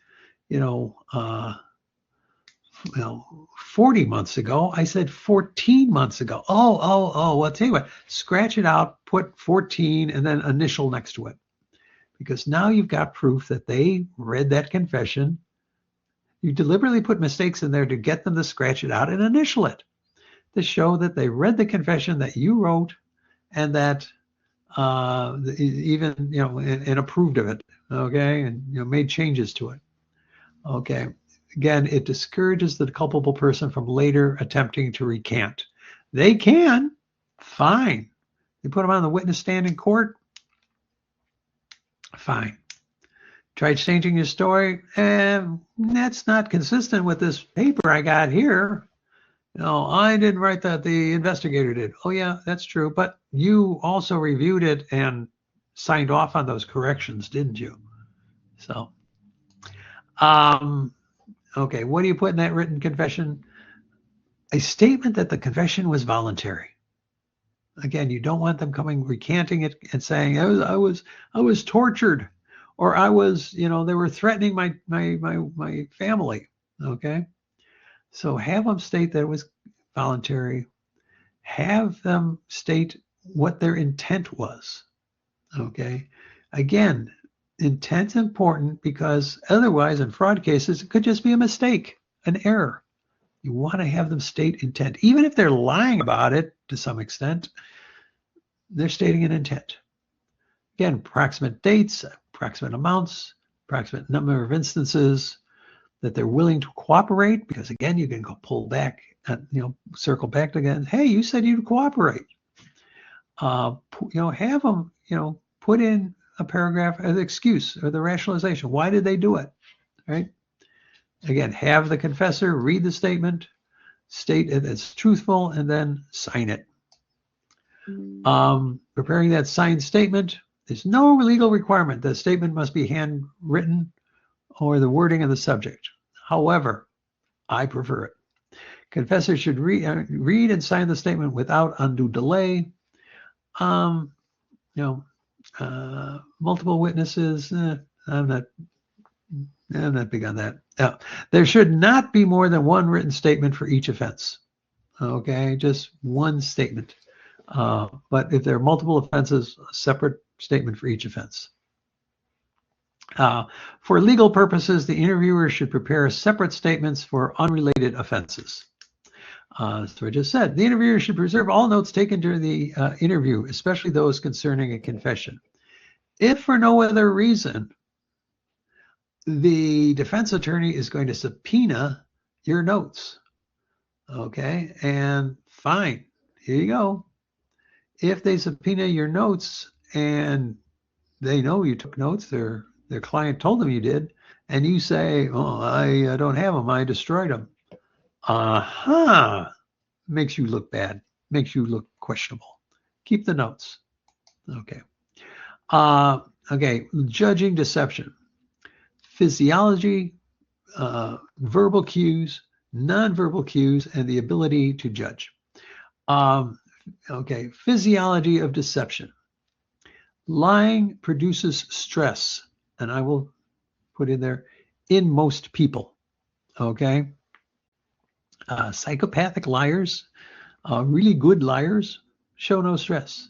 40 months ago. I said 14 months ago. Oh, well, I'll tell you what, scratch it out, put 14 and then initial next to it. because now you've got proof that they read that confession. You deliberately put mistakes in there to get them to scratch it out and initial it, to show that they read the confession that you wrote and that even, and approved of it, okay, and made changes to it, okay. Again, it discourages the culpable person from later attempting to recant. They can, fine. You put them on the witness stand in court, fine. Tried changing your story, and that's not consistent with this paper I got here. I didn't write that, the investigator did. Oh yeah, that's true, but you also reviewed it and signed off on those corrections, didn't you? So, okay, what do you put in that written confession? A statement that the confession was voluntary. Again, you don't want them coming recanting it and saying I was tortured, or I was, they were threatening my family. Okay, so have them state that it was voluntary. Have them state what their intent was. Okay, again, intent's important, because otherwise, in fraud cases, it could just be a mistake, an error. You want to have them state intent. Even if they're lying about it to some extent, they're stating an intent. Again, approximate dates, approximate amounts, approximate number of instances, that they're willing to cooperate, because again, you can go pull back, circle back again. Hey, you said you'd cooperate. Have them, put in a paragraph of the excuse or the rationalization. Why did they do it? Right? Again, have the confessor read the statement, state it as truthful, and then sign it. Preparing that signed statement, there's no legal requirement that statement must be handwritten or the wording of the subject. However, I prefer it. Confessor should read and sign the statement without undue delay. Multiple witnesses, I'm not big on that. There should not be more than one written statement for each offense. Okay, just one statement. But if there are multiple offenses, a separate statement for each offense. For legal purposes, the interviewer should prepare separate statements for unrelated offenses. So I just said, the interviewer should preserve all notes taken during the interview, especially those concerning a confession. If for no other reason, the defense attorney is going to subpoena your notes. Okay, and fine, here you go. If they subpoena your notes and they know you took notes, their client told them you did, and you say, oh, I don't have them, I destroyed them. Makes you look bad, makes you look questionable. Keep the notes. Okay. Okay, judging deception. Physiology, verbal cues, nonverbal cues, and the ability to judge. Okay, physiology of deception. Lying produces stress, and I will put in there, in most people. Okay. Psychopathic liars, really good liars, show no stress.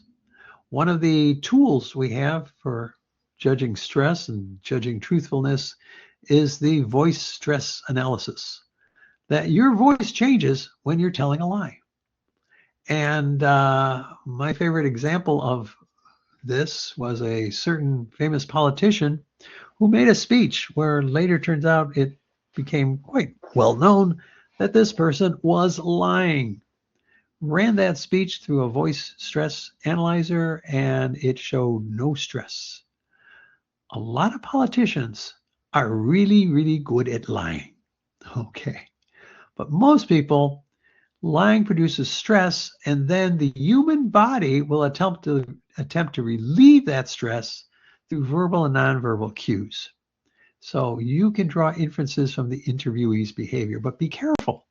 One of the tools we have for judging stress and judging truthfulness is the voice stress analysis, that your voice changes when you're telling a lie. And my favorite example of this was a certain famous politician who made a speech where later turns out it became quite well known that this person was lying. Ran that speech through a voice stress analyzer, and it showed no stress. A lot of politicians are really, really good at lying. Okay. But most people, lying produces stress, and then the human body will attempt to relieve that stress through verbal and nonverbal cues. So you can draw inferences from the interviewee's behavior, but be careful,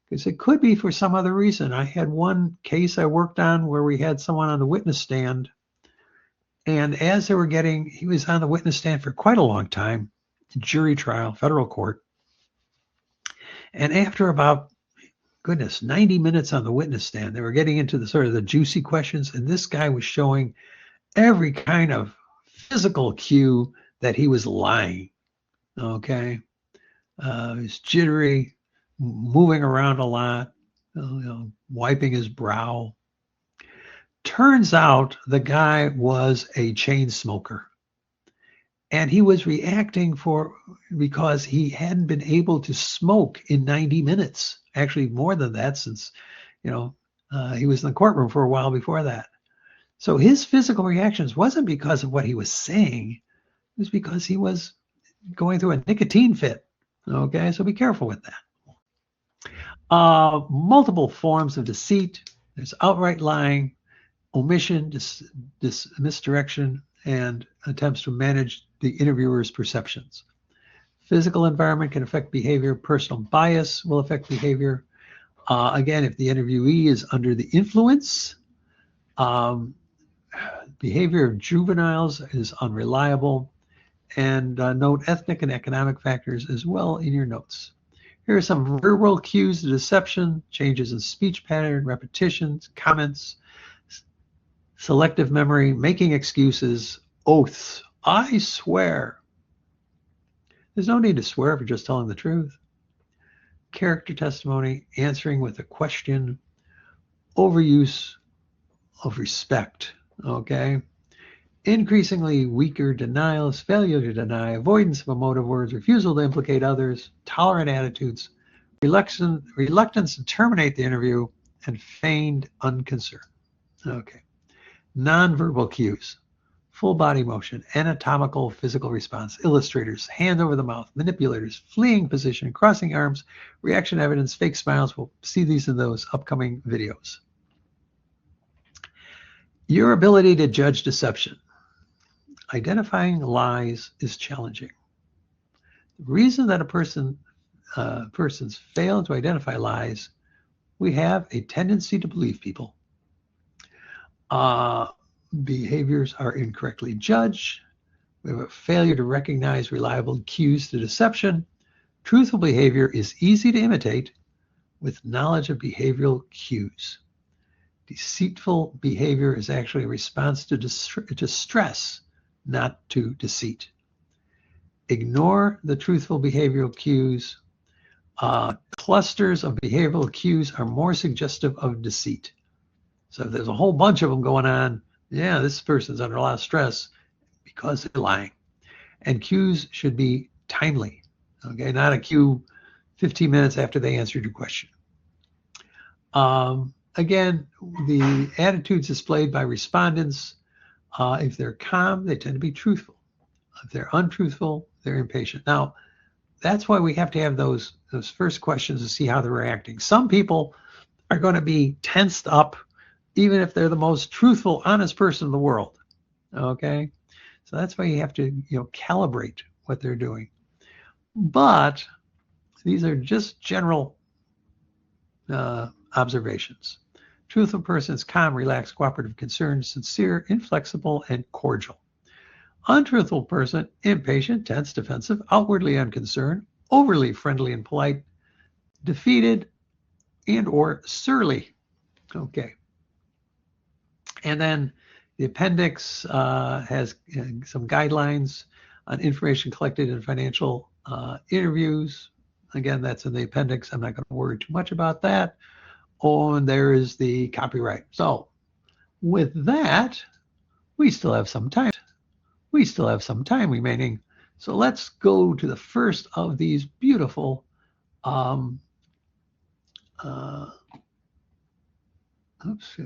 because it could be for some other reason. I had one case I worked on where we had someone on the witness stand, and as they were he was on the witness stand for quite a long time, jury trial, federal court. And after about, 90 minutes on the witness stand, they were getting into the sort of the juicy questions, and this guy was showing every kind of physical cue that he was lying. Okay. He was jittery, moving around a lot, wiping his brow. Turns out the guy was a chain smoker. And he was reacting because he hadn't been able to smoke in 90 minutes. Actually, more than that, since he was in the courtroom for a while before that. So his physical reactions wasn't because of what he was saying. It was because he was going through a nicotine fit. Okay, so be careful with that. Multiple forms of deceit. There's outright lying, omission, misdirection, and attempts to manage the interviewer's perceptions. Physical environment can affect behavior. Personal bias will affect behavior. Again, if the interviewee is under the influence, behavior of juveniles is unreliable. And note ethnic and economic factors as well in your notes. Here are some verbal cues to deception: changes in speech pattern, repetitions, comments, selective memory, making excuses, oaths. I swear. There's no need to swear if you're just telling the truth. Character testimony, answering with a question, overuse of respect, okay? Increasingly weaker denials, failure to deny, avoidance of emotive words, refusal to implicate others, tolerant attitudes, reluctance to terminate the interview, and feigned unconcern. Okay. Nonverbal cues, full body motion, anatomical physical response, illustrators, hand over the mouth, manipulators, fleeing position, crossing arms, reaction evidence, fake smiles. We'll see these in those upcoming videos. Your ability to judge deception. Identifying lies is challenging. The reason that persons fail to identify lies, we have a tendency to believe people. Behaviors are incorrectly judged. We have a failure to recognize reliable cues to deception. Truthful behavior is easy to imitate with knowledge of behavioral cues. Deceitful behavior is actually a response to stress, not to deceit. Ignore the truthful behavioral cues. Clusters of behavioral cues are more suggestive of deceit. So if there's a whole bunch of them going on, yeah, this person's under a lot of stress because they're lying. And cues should be timely, okay? Not a cue 15 minutes after they answered your question. Again, the attitudes displayed by respondents, if they're calm, they tend to be truthful. If they're untruthful, they're impatient. Now, that's why we have to have those first questions to see how they're reacting. Some people are going to be tensed up even if they're the most truthful, honest person in the world, okay? So that's why you have to, calibrate what they're doing. But these are just general observations. Truthful person is calm, relaxed, cooperative, concerned, sincere, inflexible, and cordial. Untruthful person, impatient, tense, defensive, outwardly unconcerned, overly friendly and polite, defeated, and or surly. Okay. And then the appendix has some guidelines on information collected in financial interviews. Again, that's in the appendix. I'm not going to worry too much about that. Oh, and there is the copyright. So with that, we still have some time. We still have some time remaining. So let's go to the first of these beautiful oops, I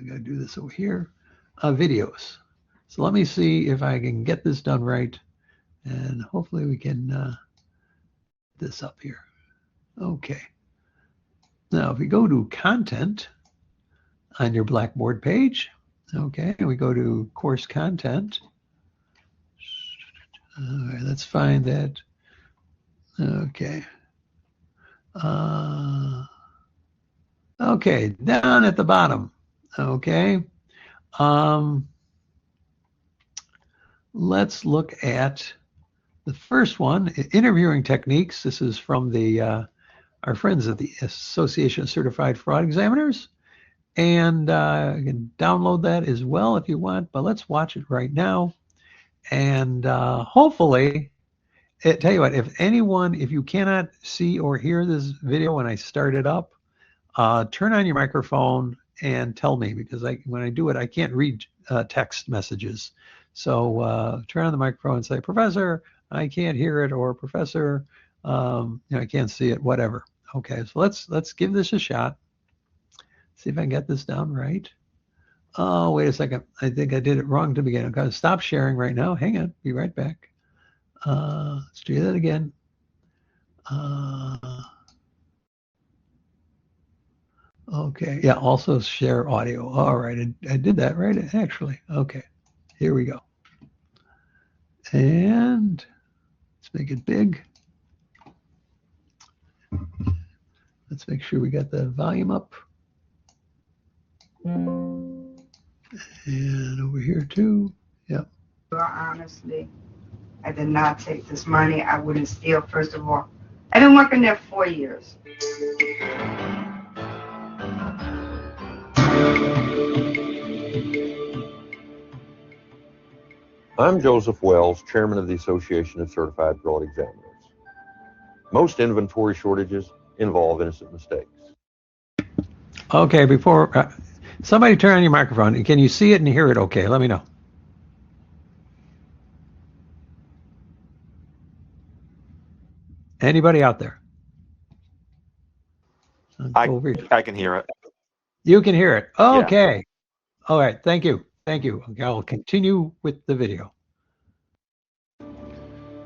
gotta do this over here. Videos. So let me see if I can get this done right, and hopefully we can this up here. Okay. Now, if we go to content on your Blackboard page, okay, and we go to course content. All right, let's find that. Okay. Okay, down at the bottom. Okay. Let's look at the first one, interviewing techniques. This is from the our friends at the Association of Certified Fraud Examiners. And you can download that as well if you want, but let's watch it right now. And hopefully, tell you what, if you cannot see or hear this video when I start it up, turn on your microphone and tell me, because when I do it, I can't read text messages. So turn on the microphone and say, Professor, I can't hear it, or Professor, I can't see it, whatever. Okay, so let's give this a shot. See if I can get this down right. Oh, wait a second. I think I did it wrong to begin. I'm going to stop sharing right now. Hang on. Be right back. Let's do that again. Okay. Yeah, also share audio. All right. I did that right, actually. Okay. Here we go. And let's make it big. Let's make sure we got the volume up. And over here too. Yep. Well, honestly, I did not take this money. I wouldn't steal, first of all. I've been working there 4 years. I'm Joseph Wells, Chairman of the Association of Certified Fraud Examiners. Most inventory shortages involve innocent mistakes. Okay, before somebody turn on your microphone. Can you see it and hear it okay? Let me know. Anybody out there? I can hear it. You can hear it. Okay. Yeah. All right. Thank you. Thank you. Okay, I'll continue with the video.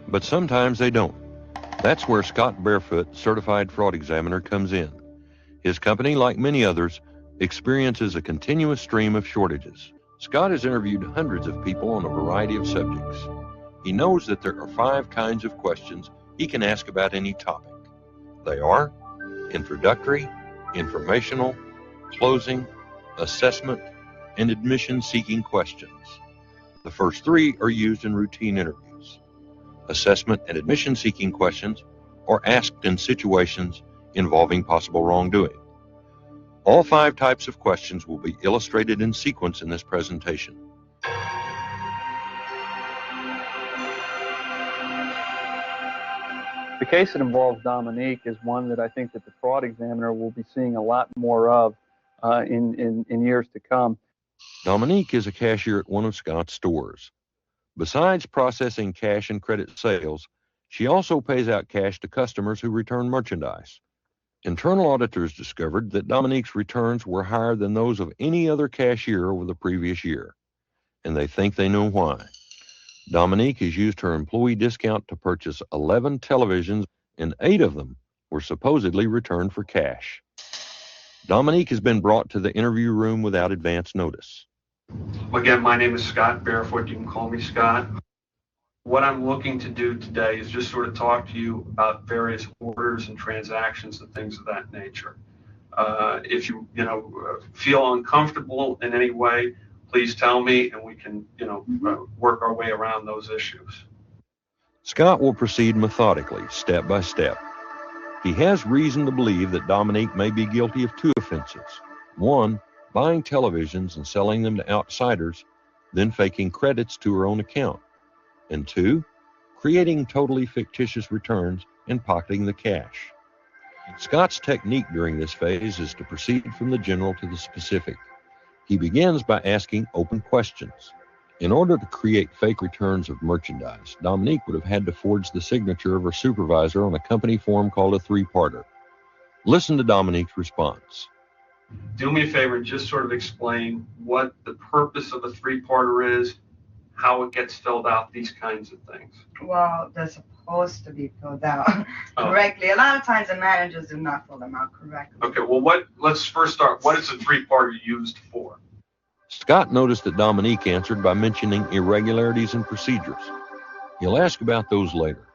But sometimes they don't. That's where Scott Barefoot, Certified Fraud Examiner, comes in. His company, like many others, experiences a continuous stream of shortages. Scott has interviewed hundreds of people on a variety of subjects. He knows that there are 5 kinds of questions he can ask about any topic. They are introductory, informational, closing, assessment, and admission-seeking questions. The first 3 are used in routine interviews. Assessment and admission-seeking questions are asked in situations involving possible wrongdoing. All 5 types of questions will be illustrated in sequence in this presentation. The case that involves Dominique is one that I think that the fraud examiner will be seeing a lot more of in years to come. Dominique is a cashier at one of Scott's stores. Besides processing cash and credit sales, she also pays out cash to customers who return merchandise. Internal auditors discovered that Dominique's returns were higher than those of any other cashier over the previous year, and they think they know why. Dominique has used her employee discount to purchase 11 televisions, and 8 of them were supposedly returned for cash. Dominique has been brought to the interview room without advance notice. Again, my name is Scott Barefoot. You can call me Scott. What I'm looking to do today is just sort of talk to you about various orders and transactions and things of that nature. If you feel uncomfortable in any way, please tell me, and we can work our way around those issues. Scott will proceed methodically, step by step. He has reason to believe that Dominique may be guilty of 2 offenses. 1, buying televisions and selling them to outsiders, then faking credits to her own account. And 2, creating totally fictitious returns and pocketing the cash. Scott's technique during this phase is to proceed from the general to the specific. He begins by asking open questions. In order to create fake returns of merchandise, Dominique would have had to forge the signature of her supervisor on a company form called a 3-parter. Listen to Dominique's response. Do me a favor and just sort of explain what the purpose of a 3-parter is, how it gets filled out, these kinds of things. Well, they're supposed to be filled out correctly. A lot of times the managers do not fill them out correctly. Okay, well, let's first start. What is a 3-parter used for? Scott noticed that Dominique answered by mentioning irregularities in procedures. He'll ask about those later.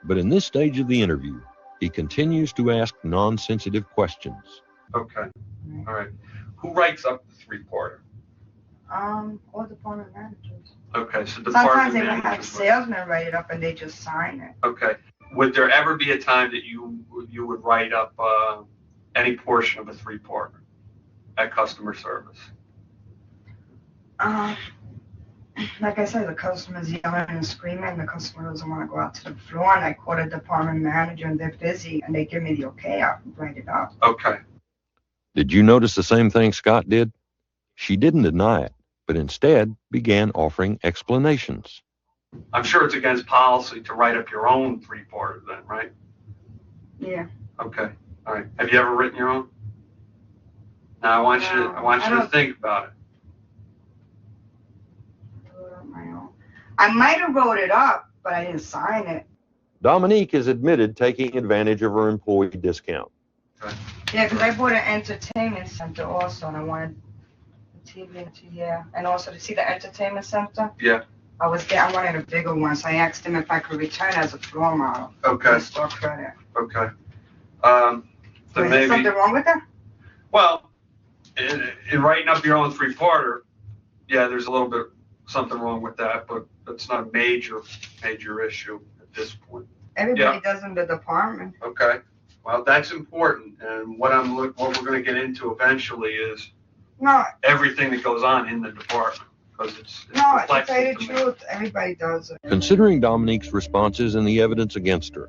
But in this stage of the interview, he continues to ask non-sensitive questions. Okay, all right. Who writes up the 3-parter? All department managers. Okay, so department Sometimes they will managers. have salesmen write it up and they just sign it. Okay. Would there ever be a time that you would write up any portion of a 3-parter at customer service? like I said, the customer's yelling and screaming. The customer doesn't want to go out to the floor, and I call the department manager, and they're busy, and they give me the okay. I'll write it up. Okay. Did you notice the same thing Scott did? She didn't deny it, but instead began offering explanations. I'm sure it's against policy to write up your own three-parter then, right? Yeah. Okay. All right. Have you ever written your own? Now I want you to think about it. I might have wrote it up, but I didn't sign it. Dominique has admitted taking advantage of her employee discount. Okay. Yeah, because I bought an entertainment center also, and I wanted the TV and also to see the entertainment center. Yeah. I wanted a bigger one, so I asked him if I could return as a floor model. Okay. Store credit. Okay. So Then is there maybe. something wrong with that? Well, in writing up your own three-parter, yeah, there's a little bit something wrong with that, but it's not a major issue at this point. Everybody does in the department. Okay. Well, that's important, and what we're going to get into eventually is No, everything that goes on in the department, because it's no, to reflective tell you the to me. truth, everybody does it. Considering Dominique's responses and the evidence against her,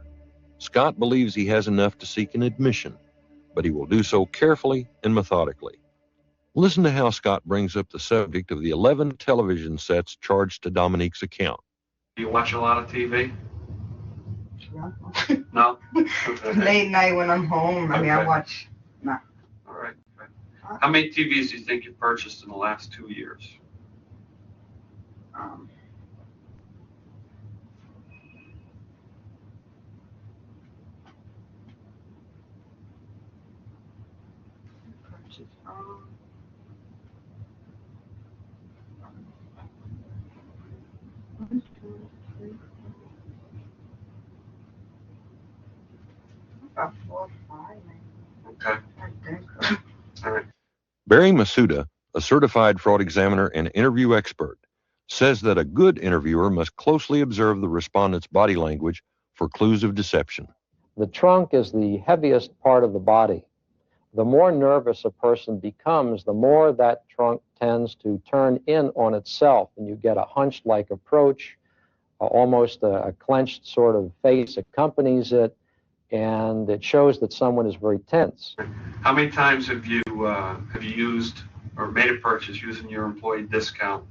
Scott believes he has enough to seek an admission, but he will do so carefully and methodically. Listen to how Scott brings up the subject of the 11 television sets charged to Dominique's account. Do you watch a lot of TV? No? Okay. Late night when I'm home, I mean, I Okay. watch. All right. Okay. How many TVs do you think you purchased in the last 2 years? Um, one, two, three, about 4 or 5, Okay. I think. All right. Barry Masuda, a certified fraud examiner and interview expert, says that a good interviewer must closely observe the respondent's body language for clues of deception. The trunk is the heaviest part of the body. The more nervous a person becomes, the more that trunk tends to turn in on itself, and you get a hunched-like approach, almost a clenched sort of face accompanies it, and it shows that someone is very tense. How many times have you used or made a purchase using your employee discount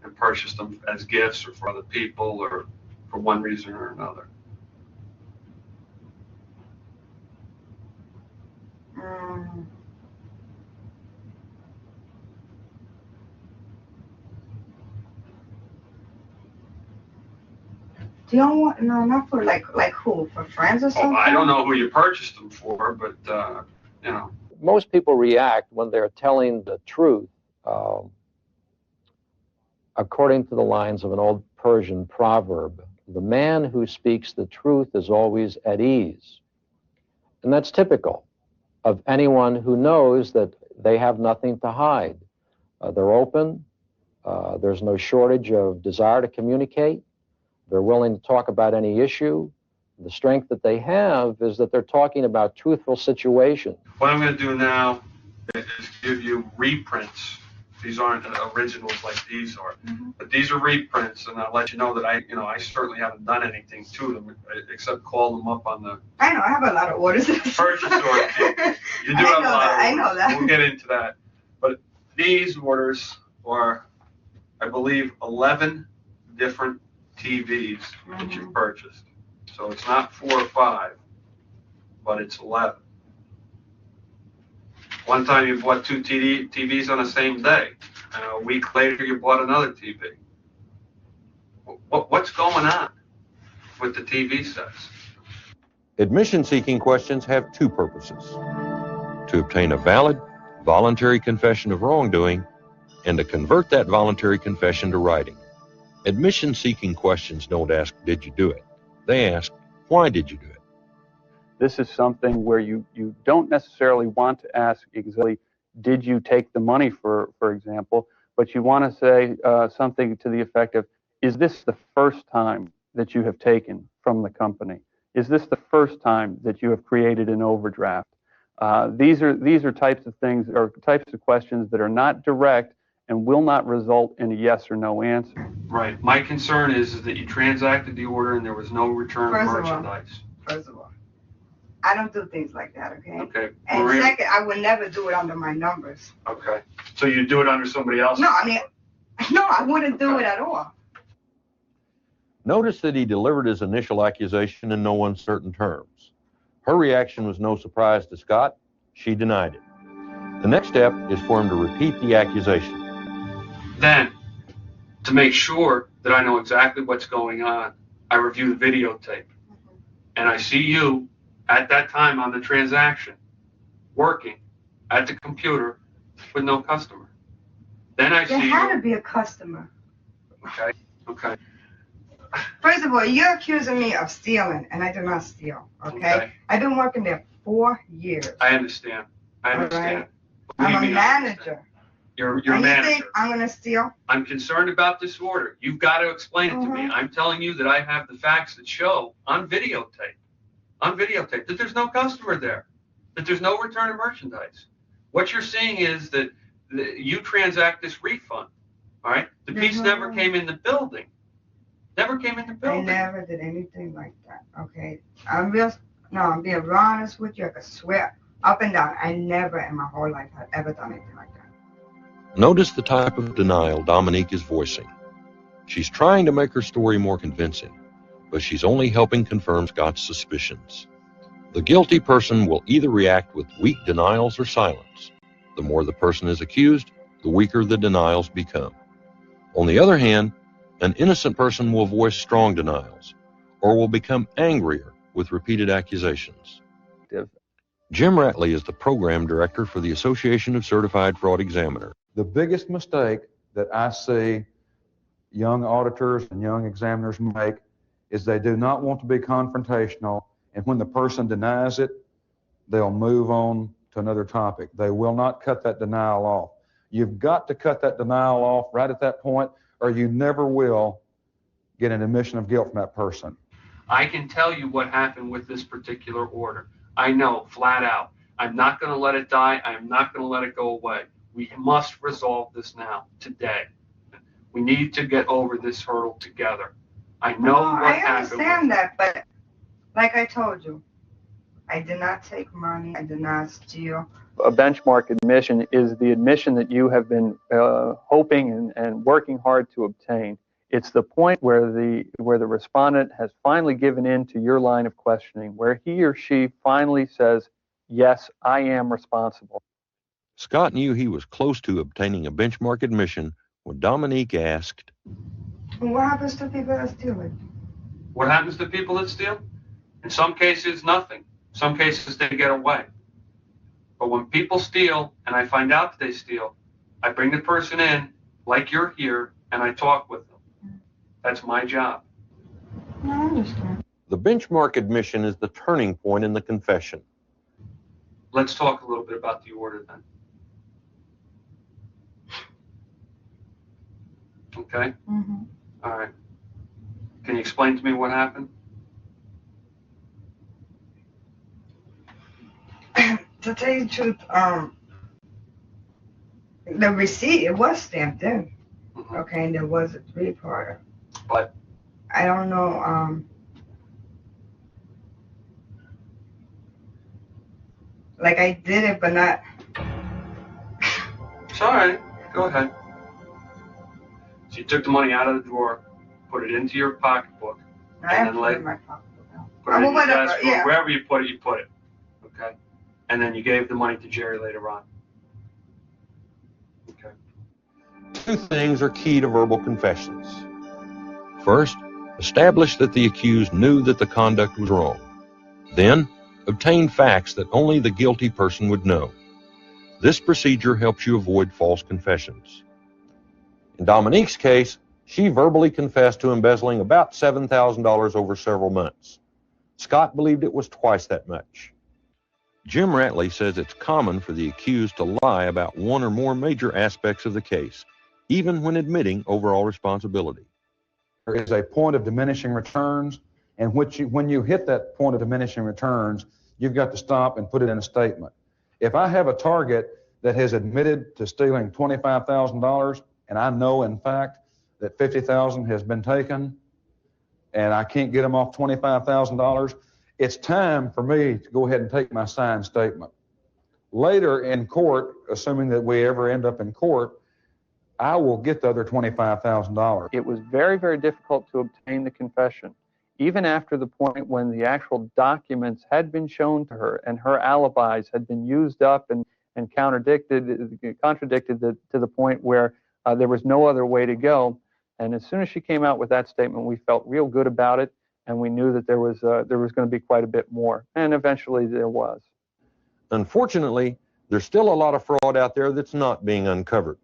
and purchased them as gifts or for other people or for one reason or another? Do you want, no, not for like who? For friends or something? Oh, I don't know who you purchased them for, but you know. Most people react when they're telling the truth, according to the lines of an old Persian proverb, the man who speaks the truth is always at ease. And that's typical of anyone who knows that they have nothing to hide. They're open. There's no shortage of desire to communicate. They're willing to talk about any issue. The strength that they have is that they're talking about truthful situations. What I'm going to do now is give you reprints. These aren't originals like these are, but these are reprints, and I'll let you know that I certainly haven't done anything to them except call them up on the I know, I have a lot of orders. purchase order. You do have a lot of orders. I know that. We'll get into that. But these orders are, I believe, 11 different TVs that you purchased. So it's not 4 or 5, but it's 11. One time you bought 2 TVs on the same day, and a week later you bought another TV. What's going on with the TV sets? Admission-seeking questions have two purposes: to obtain a valid, voluntary confession of wrongdoing, and to convert that voluntary confession to writing. Admission-seeking questions don't ask, did you do it? They ask, why did you do it? This is something where you don't necessarily want to ask exactly, did you take the money, for example, but you want to say something to the effect of, is this the first time that you have taken from the company? Is this the first time that you have created an overdraft? These are types of things, or types of questions that are not direct and will not result in a yes or no answer. Right. My concern is that you transacted the order and there was no return of First of all, merchandise. First of all, I don't do things like that, okay? Okay. And Maria? second, I would never do it under my numbers. Okay. So you do it under somebody else? No, I mean, no, I wouldn't do it at all. Notice that he delivered his initial accusation in no uncertain terms. Her reaction was no surprise to Scott. She denied it. The next step is for him to repeat the accusation. Then, to make sure that I know exactly what's going on, I review the videotape. And I see you at that time on the transaction, working at the computer with no customer. Then I There see had to you. be a customer. Okay. Okay. First of all, you're accusing me of stealing, and I did not steal, okay? I've been working there 4 years. I understand. I understand. I'm Believe a me, I understand. manager. You're And you manager. think I'm going to steal? I'm concerned about this order. You've got to explain it to me. I'm telling you that I have the facts that show on videotape, that there's no customer there, that there's no return of merchandise. What you're seeing is that you transact this refund, all right? The piece never came in the building. Never came in the I building. never did anything like that, okay? I'm being real honest with you. I can swear up and down. I never in my whole life have ever done anything like that. Notice the type of denial Dominique is voicing. She's trying to make her story more convincing, but she's only helping confirm Scott's suspicions. The guilty person will either react with weak denials or silence. The more the person is accused, the weaker the denials become. On the other hand, an innocent person will voice strong denials or will become angrier with repeated accusations. Jim Ratley is the program director for the Association of Certified Fraud Examiners. The biggest mistake that I see young auditors and young examiners make is they do not want to be confrontational, and when the person denies it, they'll move on to another topic. They will not cut that denial off. You've got to cut that denial off right at that point, or you never will get an admission of guilt from that person. I can tell you what happened with this particular order. I know, flat out. I'm not going to let it die. I'm not going to let it go away. We must resolve this now, today. We need to get over this hurdle together. I know what I happened. understand that, but like I told you, I did not take money. I did not steal. A benchmark admission is the admission that you have been hoping and working hard to obtain. It's the point where the respondent has finally given in to your line of questioning, where he or she finally says, yes, I am responsible. Scott knew he was close to obtaining a benchmark admission when Dominique asked, What happens to people that steal it? What happens to people that steal? In some cases, nothing. Some cases, they get away. But when people steal, and I find out that they steal, I bring the person in, like you're here, and I talk with them. That's my job. I understand. the benchmark admission is the turning point in the confession. Let's talk a little bit about the order then. Okay? Mm-hmm. All right. Can you explain to me what happened? To tell you the truth, the receipt, it was stamped in. Mm-hmm. Okay, and there was a three-parter. But I don't know, like I did it, but not. it's all right. Go ahead. So you took the money out of the drawer, put it into your pocketbook, I have then to put like- it in my pocketbook now. put it in your Whatever, desk, or yeah. wherever you put it. Okay? And then you gave the money to Jerry later on. Okay. Two things are key to verbal confessions. First, establish that the accused knew that the conduct was wrong. Then, obtain facts that only the guilty person would know. This procedure helps you avoid false confessions. In Dominique's case, she verbally confessed to embezzling about $7,000 over several months. Scott believed it was twice that much. Jim Ratley says it's common for the accused to lie about one or more major aspects of the case, even when admitting overall responsibility. There is a point of diminishing returns, and when you hit that point of diminishing returns, you've got to stop and put it in a statement. If I have a target that has admitted to stealing $25,000, and I know, in fact, that $50,000 has been taken, and I can't get them off $25,000, it's time for me to go ahead and take my signed statement. Later in court, assuming that we ever end up in court, I will get the other $25,000. It was very, very difficult to obtain the confession, even after the point when the actual documents had been shown to her and her alibis had been used up and contradicted to the point where there was no other way to go. And as soon as she came out with that statement, we felt real good about it, and we knew that there was going to be quite a bit more, and eventually there was. Unfortunately, there's still a lot of fraud out there that's not being uncovered.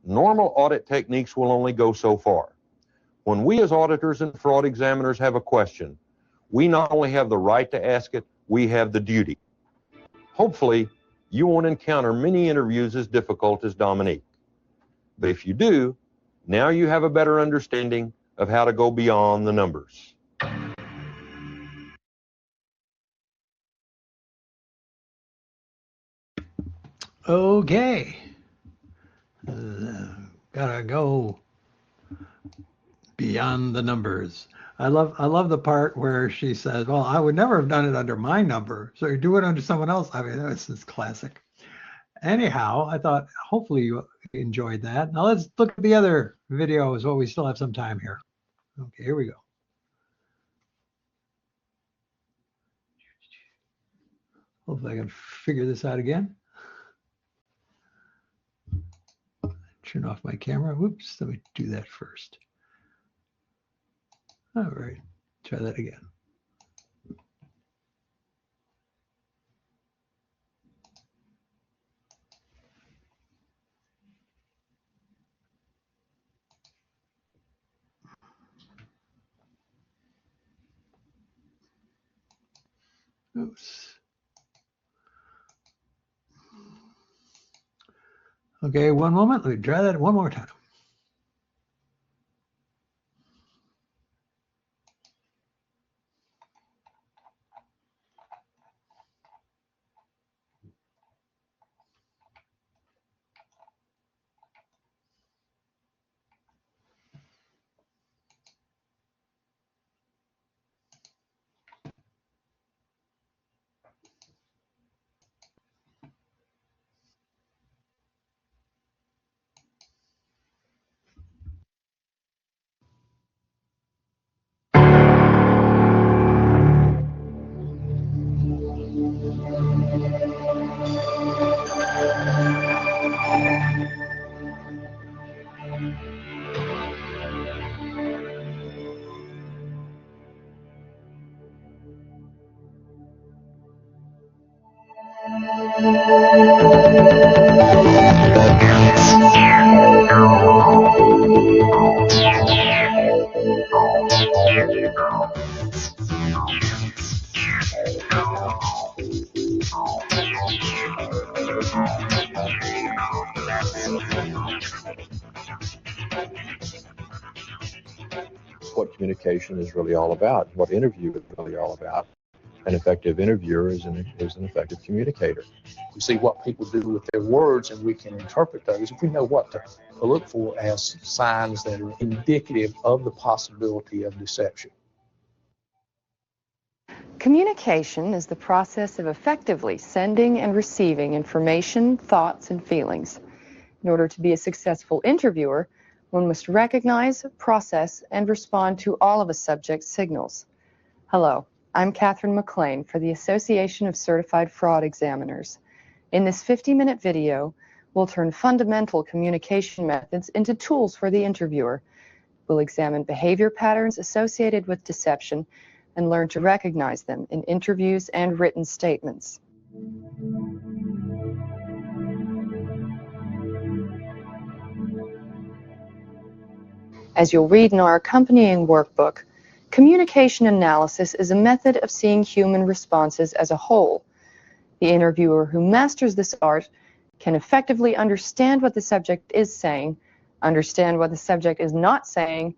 Normal audit techniques will only go so far. When we as auditors and fraud examiners have a question, we not only have the right to ask it, we have the duty. Hopefully, you won't encounter many interviews as difficult as Dominique. But if you do, now you have a better understanding of how to go beyond the numbers. Okay. Gotta go beyond the numbers. I love the part where she says, well, I would never have done it under my number, so you do it under someone else. I mean, that's classic. Anyhow, I thought hopefully you enjoyed that. Now let's look at the other videos while we still have some time here. Okay, here we go. Hopefully I can figure this out again. Turn off my camera. Whoops, let me do that first. All right, try that again. Oops. Okay, one moment. Let me try that one more time. What communication is really all about, what interview is really all about. An effective interviewer is an effective communicator. We see what people do with their words, and we can interpret those. If we know what to look for as signs that are indicative of the possibility of deception. Communication is the process of effectively sending and receiving information, thoughts, and feelings. In order to be a successful interviewer, one must recognize, process, and respond to all of a subject's signals. Hello, I'm Catherine McLean for the Association of Certified Fraud Examiners. In this 50-minute video, we'll turn fundamental communication methods into tools for the interviewer. We'll examine behavior patterns associated with deception and learn to recognize them in interviews and written statements. As you'll read in our accompanying workbook, communication analysis is a method of seeing human responses as a whole. The interviewer who masters this art can effectively understand what the subject is saying, understand what the subject is not saying,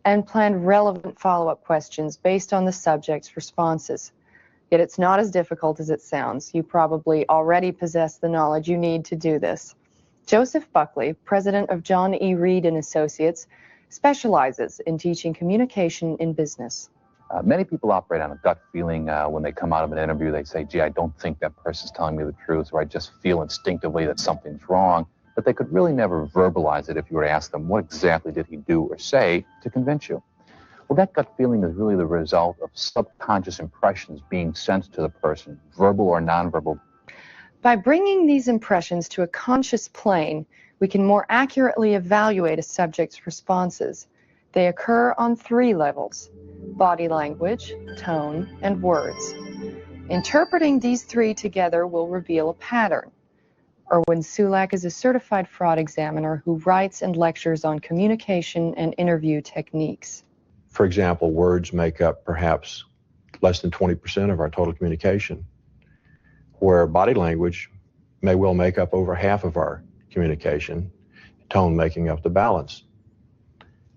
and plan relevant follow-up questions based on the subject's responses. Yet it's not as difficult as it sounds. You probably already possess the knowledge you need to do this. Joseph Buckley, president of John E. Reed & Associates, specializes in teaching communication in business. Many people operate on a gut feeling when they come out of an interview. They say, gee, I don't think that person's telling me the truth, or I just feel instinctively that something's wrong. But they could really never verbalize it if you were to ask them, what exactly did he do or say to convince you? Well, that gut feeling is really the result of subconscious impressions being sent to the person, verbal or nonverbal. By bringing these impressions to a conscious plane, we can more accurately evaluate a subject's responses. They occur on 3 levels: body language, tone, and words. Interpreting these 3 together will reveal a pattern. Erwin Sulak is a certified fraud examiner who writes and lectures on communication and interview techniques. For example, words make up perhaps less than 20% of our total communication, where body language may well make up over half of our communication, tone making up the balance.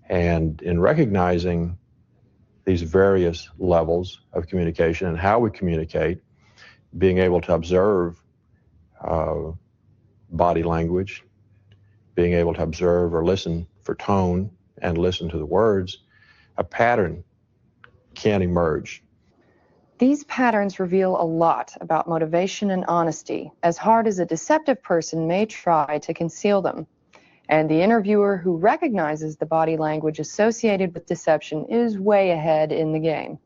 And in recognizing these various levels of communication and how we communicate, being able to observe body language, being able to observe or listen for tone and listen to the words, a pattern can emerge. These patterns reveal a lot about motivation and honesty, as hard as a deceptive person may try to conceal them. And the interviewer who recognizes the body language associated with deception is way ahead in the game.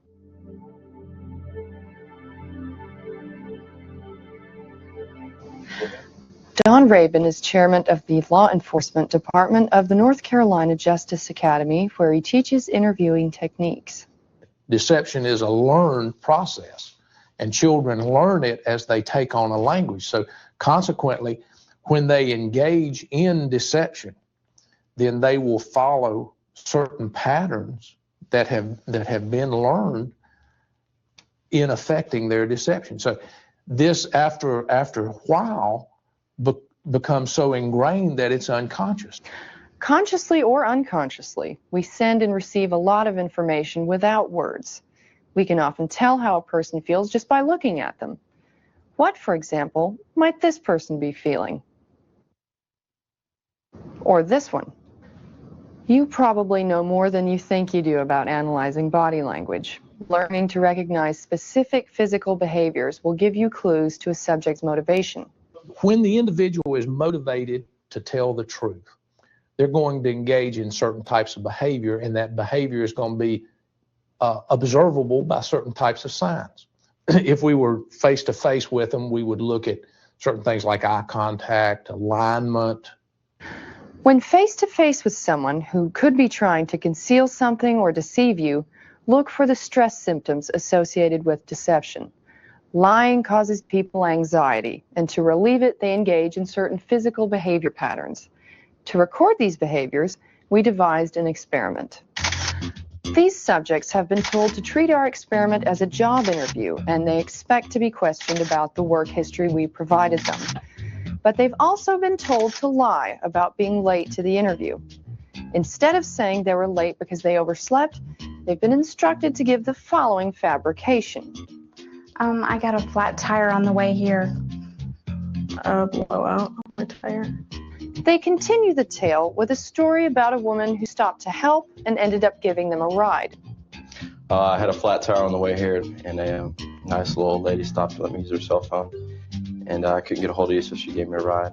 Don Rabin is chairman of the Law Enforcement Department of the North Carolina Justice Academy, where he teaches interviewing techniques. Deception is a learned process, and children learn it as they take on a language. So consequently, when they engage in deception, then they will follow certain patterns that have been learned in affecting their deception. So this, after a while, becomes so ingrained that it's unconscious. Consciously or unconsciously, we send and receive a lot of information without words. We can often tell how a person feels just by looking at them. What, for example, might this person be feeling? Or this one. You probably know more than you think you do about analyzing body language. Learning to recognize specific physical behaviors will give you clues to a subject's motivation. When the individual is motivated to tell the truth, they're going to engage in certain types of behavior, and that behavior is going to be observable by certain types of signs. If we were face-to-face with them, we would look at certain things like eye contact, alignment. When face-to-face with someone who could be trying to conceal something or deceive you, look for the stress symptoms associated with deception. Lying causes people anxiety, and to relieve it, they engage in certain physical behavior patterns. To record these behaviors, we devised an experiment. These subjects have been told to treat our experiment as a job interview, and they expect to be questioned about the work history we provided them. But they've also been told to lie about being late to the interview. Instead of saying they were late because they overslept, they've been instructed to give the following fabrication. I got a flat tire on the way here. A blowout on my tire. They continue the tale with a story about a woman who stopped to help and ended up giving them a ride. I had a flat tire on the way here, and a nice little old lady stopped to let me use her cell phone. And I couldn't get a hold of you, so she gave me a ride.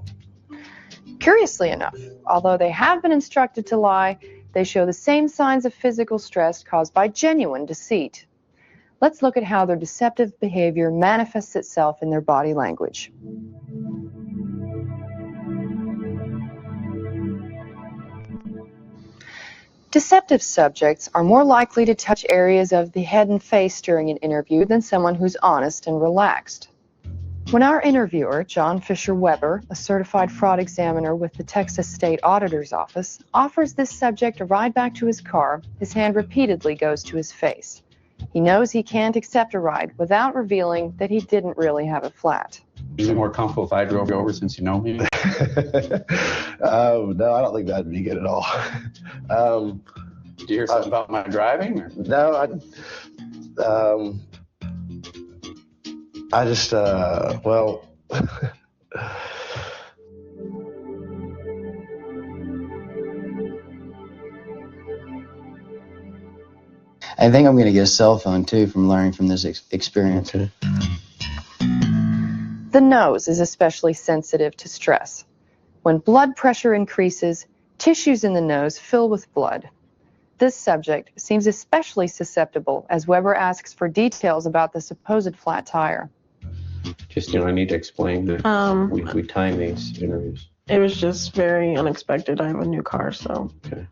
Curiously enough, although they have been instructed to lie, they show the same signs of physical stress caused by genuine deceit. Let's look at how their deceptive behavior manifests itself in their body language. Deceptive subjects are more likely to touch areas of the head and face during an interview than someone who's honest and relaxed. When our interviewer, John Fisher Weber, a certified fraud examiner with the Texas State Auditor's Office, offers this subject a ride back to his car, his hand repeatedly goes to his face. He knows he can't accept a ride without revealing that he didn't really have a flat. Is it more comfortable if I drove you over since you know me? No, I don't think that'd be good at all. Did you hear something about my driving? Or? No, I just, well, I think I'm going to get a cell phone too from learning from this experience. okay. The nose is especially sensitive to stress. When blood pressure increases, tissues in the nose fill with blood. This subject seems especially susceptible as Weber asks for details about the supposed flat tire. Just, I need to explain that we time these interviews. It was just very unexpected. I have a new car, so. Okay.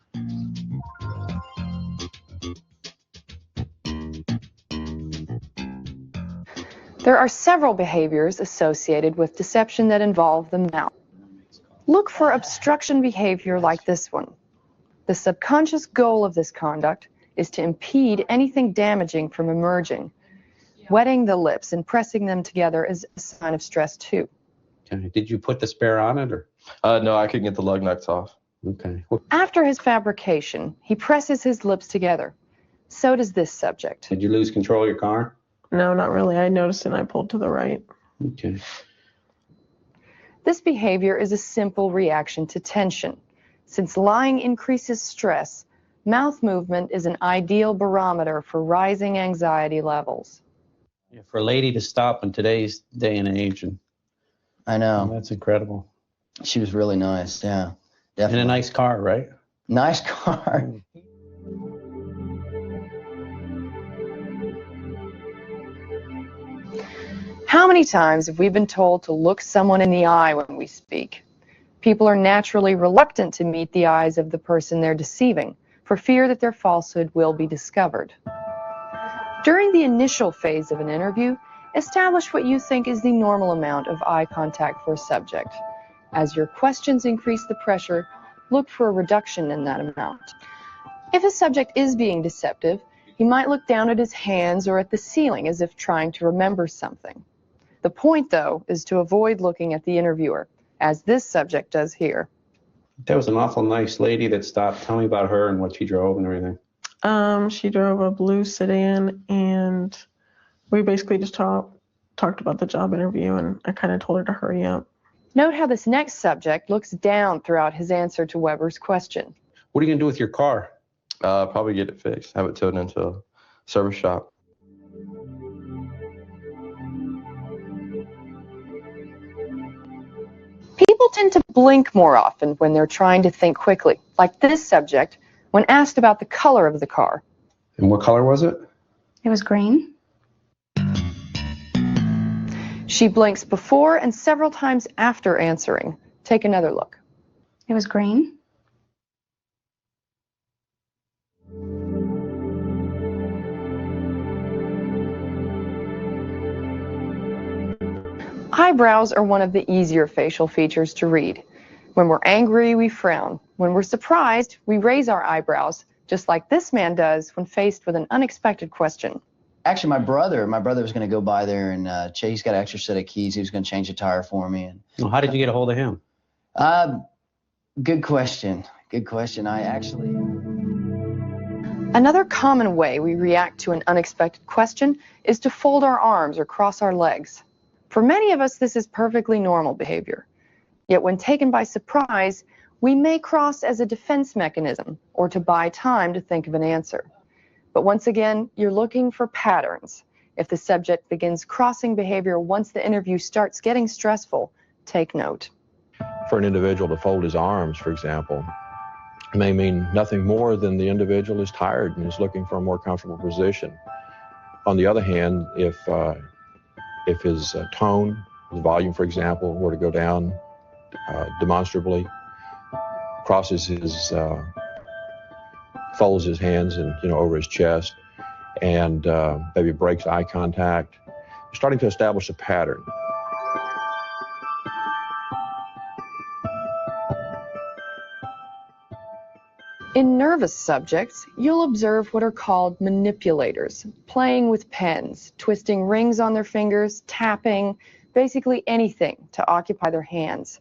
There are several behaviors associated with deception that involve the mouth. Look for obstruction behavior like this one. The subconscious goal of this conduct is to impede anything damaging from emerging. Wetting the lips and pressing them together is a sign of stress too. Okay. Did you put the spare on it, or? No, I couldn't get the lug nuts off. Okay. After his fabrication, he presses his lips together. So does this subject. Did you lose control of your car? No, not really. I noticed it and I pulled to the right. Okay. This behavior is a simple reaction to tension. Since lying increases stress, mouth movement is an ideal barometer for rising anxiety levels. Yeah, for a lady to stop in today's day and age, and I know. that's incredible. She was really nice, yeah. Definitely. And a nice car, right? Nice car. How many times have we been told to look someone in the eye when we speak? People are naturally reluctant to meet the eyes of the person they're deceiving, for fear that their falsehood will be discovered. During the initial phase of an interview, establish what you think is the normal amount of eye contact for a subject. As your questions increase the pressure, look for a reduction in that amount. If a subject is being deceptive, he might look down at his hands or at the ceiling as if trying to remember something. The point, though, is to avoid looking at the interviewer, as this subject does here. That was an awful nice lady that stopped. Tell me about her and what she drove and everything. She drove a blue sedan, and we basically just talked about the job interview, and I kind of told her to hurry up. Note how this next subject looks down throughout his answer to Weber's question. What are you going to do with your car? Probably get it fixed, have it towed into a service shop. People tend to blink more often when they're trying to think quickly, like this subject when asked about the color of the car. And what color was it? It was green. She blinks before and several times after answering. Take another look. It was green. Eyebrows are one of the easier facial features to read. When we're angry, we frown. When we're surprised, we raise our eyebrows, just like this man does when faced with an unexpected question. Actually, my brother was going to go by there and he's got an extra set of keys. He was going to change the tire for me. And Well, how did you get a hold of him? good question. Good question. Another common way we react to an unexpected question is to fold our arms or cross our legs. For many of us, this is perfectly normal behavior. Yet when taken by surprise, we may cross as a defense mechanism or to buy time to think of an answer. But once again, you're looking for patterns. If the subject begins crossing behavior once the interview starts getting stressful, take note. For an individual to fold his arms, for example, may mean nothing more than the individual is tired and is looking for a more comfortable position. On the other hand, if his tone, his volume, for example, were to go down demonstrably, folds his hands and over his chest, and maybe breaks eye contact, starting to establish a pattern. In nervous subjects, you'll observe what are called manipulators, playing with pens, twisting rings on their fingers, tapping, basically anything to occupy their hands.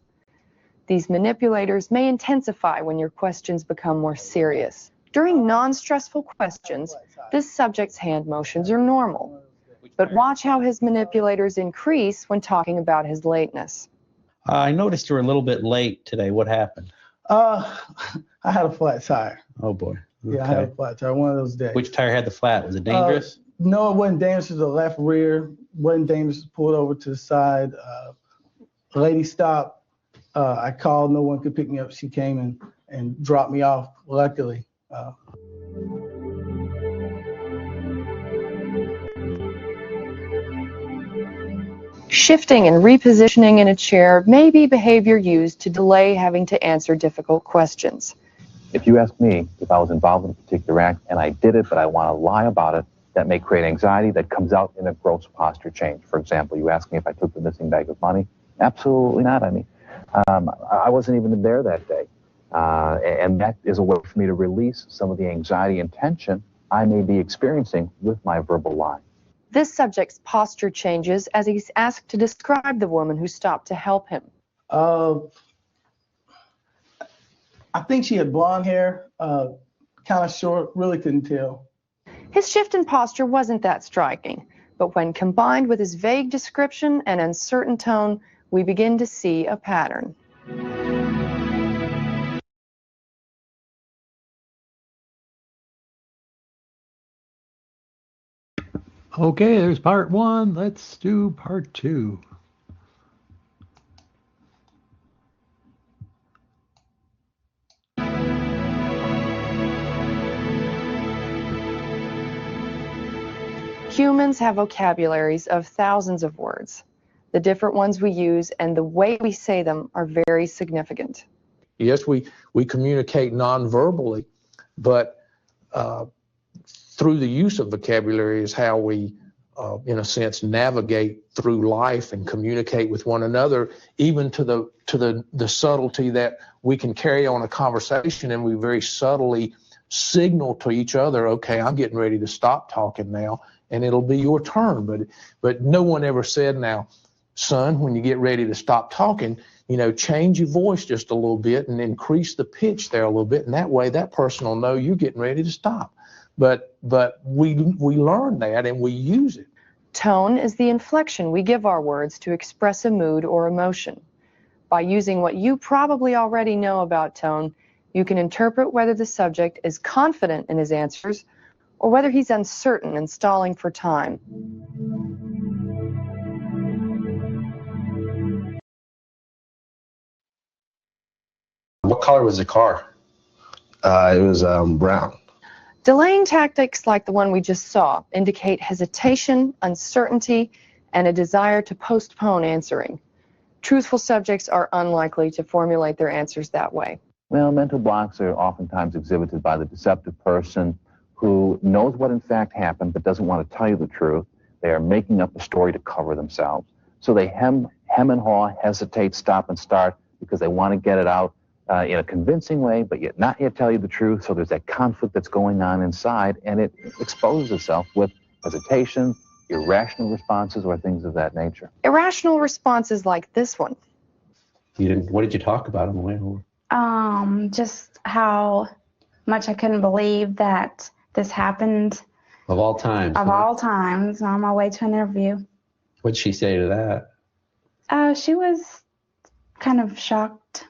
These manipulators may intensify when your questions become more serious. During non-stressful questions, this subject's hand motions are normal. But watch how his manipulators increase when talking about his lateness. I noticed you were a little bit late today. What happened? I had a flat tire. Oh boy. Yeah, I had a flat tire. One of those days. Which tire had the flat? Was it dangerous? No, it wasn't dangerous to the left rear. Wasn't dangerous. Pulled over to the side. A lady stopped. I called. No one could pick me up. She came and dropped me off. Luckily. Shifting and repositioning in a chair may be behavior used to delay having to answer difficult questions. If you ask me if I was involved in a particular act and I did it, but I want to lie about it, that may create anxiety that comes out in a gross posture change. For example, you ask me if I took the missing bag of money. Absolutely not. I mean, I wasn't even there that day. And that is a way for me to release some of the anxiety and tension I may be experiencing with my verbal lie. This subject's posture changes as he's asked to describe the woman who stopped to help him. I think she had blonde hair, kind of short, really couldn't tell. His shift in posture wasn't that striking, but when combined with his vague description and uncertain tone, we begin to see a pattern. Okay, there's part one. Let's do part two. Humans have vocabularies of thousands of words. The different ones we use and the way we say them are very significant. Yes, we communicate non-verbally, but through the use of vocabulary is how we, in a sense, navigate through life and communicate with one another, even to the subtlety that we can carry on a conversation and we very subtly signal to each other, okay, I'm getting ready to stop talking now, and it'll be your turn. But no one ever said, now, son, when you get ready to stop talking, change your voice just a little bit and increase the pitch there a little bit, and that way that person will know you're getting ready to stop. But we learn that and we use it. Tone is the inflection we give our words to express a mood or emotion. By using what you probably already know about tone, you can interpret whether the subject is confident in his answers or whether he's uncertain and stalling for time. What color was the car? It was brown. Delaying tactics like the one we just saw indicate hesitation, uncertainty, and a desire to postpone answering. Truthful subjects are unlikely to formulate their answers that way. Well, mental blocks are oftentimes exhibited by the deceptive person who knows what in fact happened but doesn't want to tell you the truth. They are making up a story to cover themselves. So they hem and haw, hesitate, stop and start because they want to get it out in a convincing way, but yet not yet tell you the truth. So there's that conflict that's going on inside, and it exposes itself with hesitation, irrational responses, or things of that nature. Irrational responses like this one. What did you talk about on the way over? Just how much I couldn't believe that this happened. Of all times. Of all times, on my way to an interview. What'd she say to that? She was kind of shocked,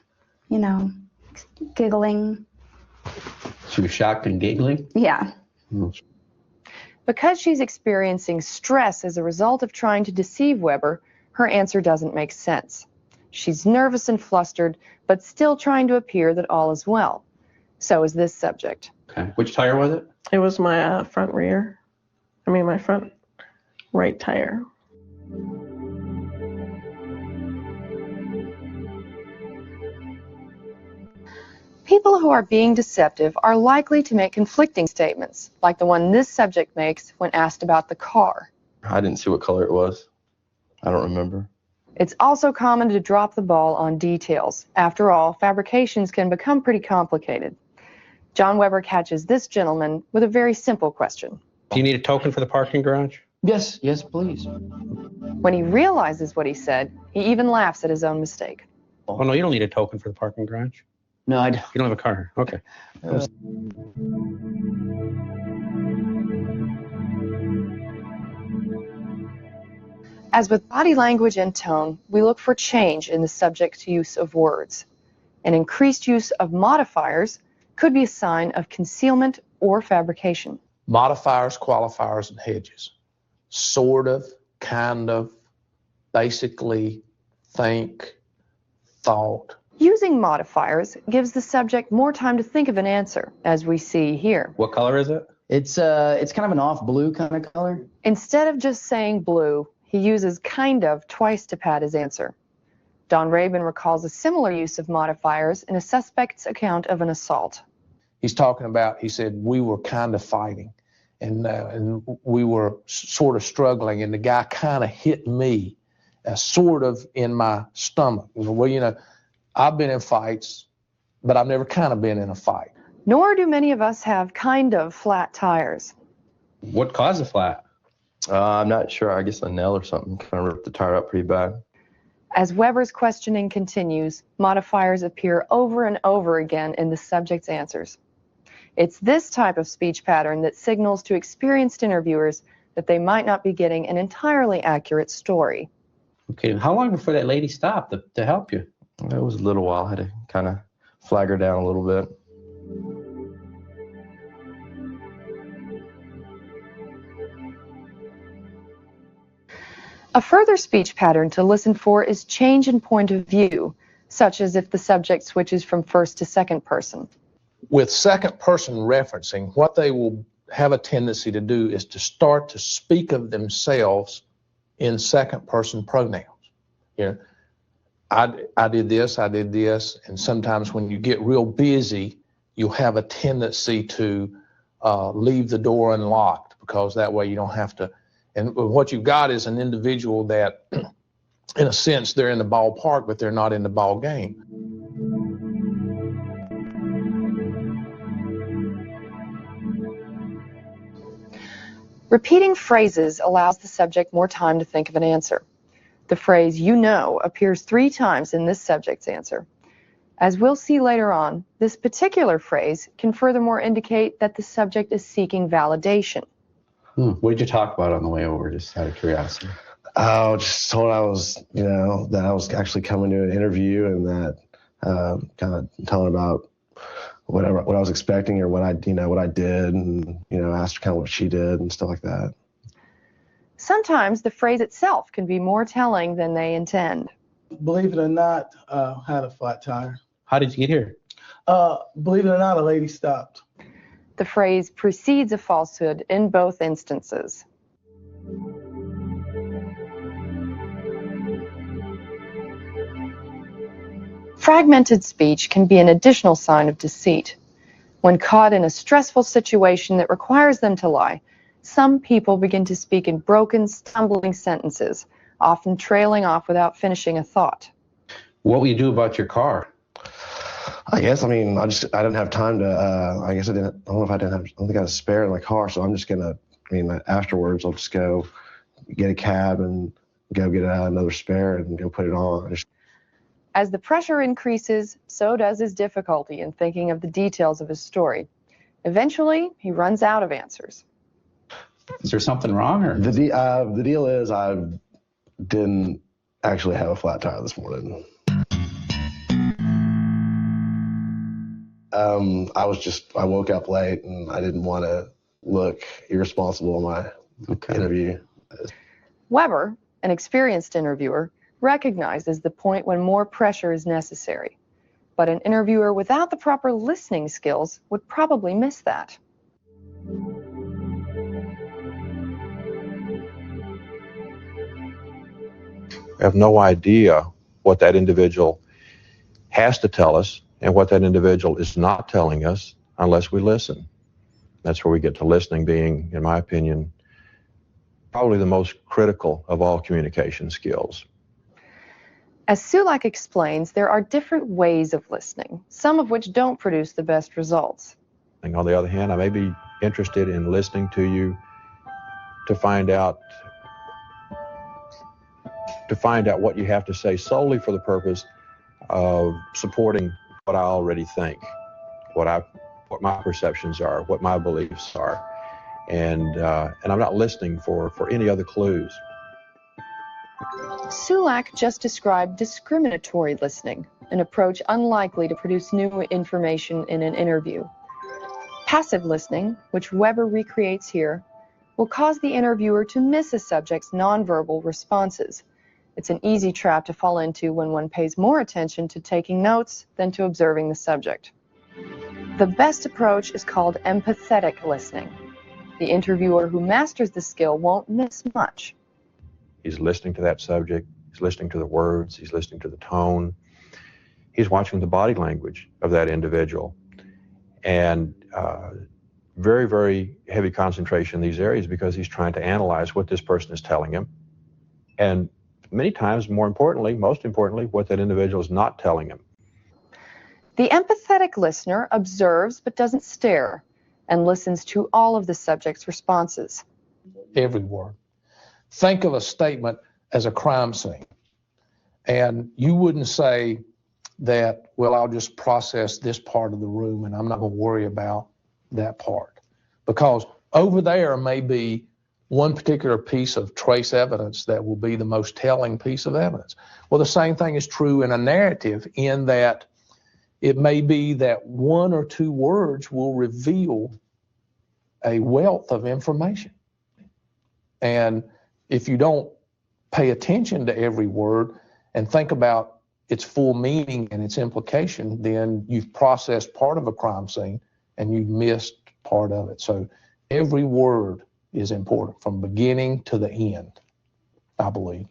giggling. She was shocked and giggling? Yeah. Because she's experiencing stress as a result of trying to deceive Weber, her answer doesn't make sense. She's nervous and flustered, but still trying to appear that all is well. So is this subject. Okay. Which tire was it? It was my front right tire. People who are being deceptive are likely to make conflicting statements, like the one this subject makes when asked about the car. I didn't see what color it was. I don't remember. It's also common to drop the ball on details. After all, fabrications can become pretty complicated. John Weber catches this gentleman with a very simple question. Do you need a token for the parking garage? Yes, please. When he realizes what he said, he even laughs at his own mistake. Oh, no, you don't need a token for the parking garage. No, I don't. You don't have a car. Okay. As with body language and tone, we look for change in the subject's use of words. An increased use of modifiers could be a sign of concealment or fabrication. Modifiers, qualifiers, and hedges. Sort of, kind of, basically, think, thought. Using modifiers gives the subject more time to think of an answer, as we see here. What color is it? It's kind of an off blue kind of color. Instead of just saying blue, he uses kind of twice to pad his answer. Don Rabin recalls a similar use of modifiers in a suspect's account of an assault. He's talking about, he said, we were kind of fighting and we were sort of struggling, and the guy kind of hit me sort of in my stomach. Well, you know, I've been in fights, but I've never kind of been in a fight. Nor do many of us have kind of flat tires. What caused the flat? I'm not sure. I guess a nail or something kind of ripped the tire up pretty bad. As Weber's questioning continues, modifiers appear over and over again in the subject's answers. It's this type of speech pattern that signals to experienced interviewers that they might not be getting an entirely accurate story. Okay, how long before that lady stopped to help you? It was a little while. I had to kind of flag her down a little bit. A further speech pattern to listen for is change in point of view, such as if the subject switches from first to second person. With second person referencing, what they will have a tendency to do is to start to speak of themselves in second person pronouns. You know, I did this, and sometimes when you get real busy, you'll have a tendency to leave the door unlocked, because that way you don't have to. And what you've got is an individual that, in a sense, they're in the ballpark, but they're not in the ball game. Repeating phrases allows the subject more time to think of an answer. The phrase "you know" appears 3 times in this subject's answer. As we'll see later on, this particular phrase can furthermore indicate that the subject is seeking validation. What did you talk about on the way over, just out of curiosity? I was just told I was, that I was actually coming to an interview, and that kind of telling about what I was expecting, or what I did, and asked her kind of what she did and stuff like that. Sometimes the phrase itself can be more telling than they intend. Believe it or not, had a flat tire. How did you get here? Believe it or not, a lady stopped. The phrase precedes a falsehood in both instances. Fragmented speech can be an additional sign of deceit. When caught in a stressful situation that requires them to lie, some people begin to speak in broken, stumbling sentences, often trailing off without finishing a thought. What will you do about your car? I guess, I didn't have time to, I don't think I had a spare in my car, so I'm just gonna, afterwards I'll just go get a cab and go get another spare and go put it on. As the pressure increases, so does his difficulty in thinking of the details of his story. Eventually, he runs out of answers. Is there something wrong, or? The deal is I didn't actually have a flat tire this morning. I woke up late and I didn't want to look irresponsible in my interview. Weber, an experienced interviewer, recognizes the point when more pressure is necessary. But an interviewer without the proper listening skills would probably miss that. We have no idea what that individual has to tell us and what that individual is not telling us unless we listen. That's where we get to listening being, in my opinion, probably the most critical of all communication skills. As Sulak explains, there are different ways of listening, some of which don't produce the best results. And on the other hand, I may be interested in listening to you to find out what you have to say solely for the purpose of supporting what I already think, what my perceptions are, what my beliefs are, and I'm not listening for any other clues. Sulak just described discriminatory listening, an approach unlikely to produce new information in an interview. Passive listening, which Weber recreates here, will cause the interviewer to miss a subject's nonverbal responses. It's an easy trap to fall into when one pays more attention to taking notes than to observing the subject. The best approach is called empathetic listening. The interviewer who masters the skill won't miss much. He's listening to that subject, he's listening to the words, he's listening to the tone, he's watching the body language of that individual. And very, very heavy concentration in these areas because he's trying to analyze what this person is telling him. And many times, most importantly, what that individual is not telling him. The empathetic listener observes but doesn't stare and listens to all of the subject's responses. Every word. Think of a statement as a crime scene. And you wouldn't say that, well, I'll just process this part of the room and I'm not going to worry about that part. Because over there may be one particular piece of trace evidence that will be the most telling piece of evidence. Well, the same thing is true in a narrative, in that it may be that one or two words will reveal a wealth of information. And if you don't pay attention to every word and think about its full meaning and its implication, then you've processed part of a crime scene and you've missed part of it. So every word is important from beginning to the end, I believe.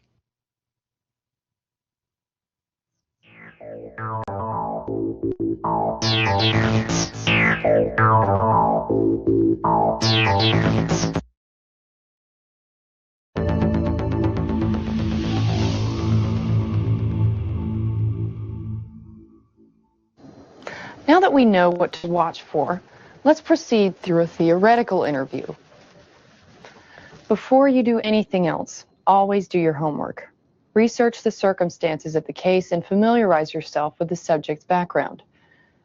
Now that we know what to watch for, let's proceed through a theoretical interview. Before you do anything else, always do your homework. Research the circumstances of the case and familiarize yourself with the subject's background.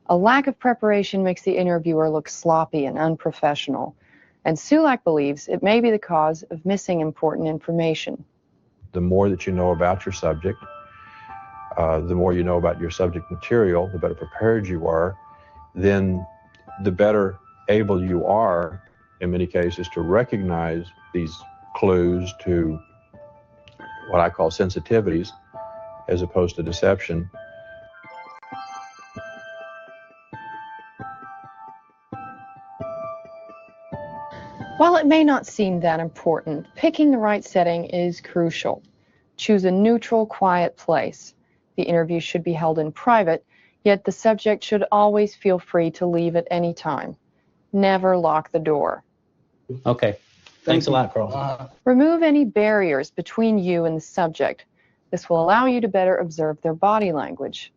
A lack of preparation makes the interviewer look sloppy and unprofessional, and Sulak believes it may be the cause of missing important information. The more that you know about your subject, the more you know about your subject material, the better prepared you are, then the better able you are, in many cases, to recognize these clues to what I call sensitivities, as opposed to deception. While it may not seem that important, picking the right setting is crucial. Choose a neutral, quiet place. The interview should be held in private, yet the subject should always feel free to leave at any time. Never lock the door. Okay. Thanks a lot, Carl. Remove any barriers between you and the subject. This will allow you to better observe their body language.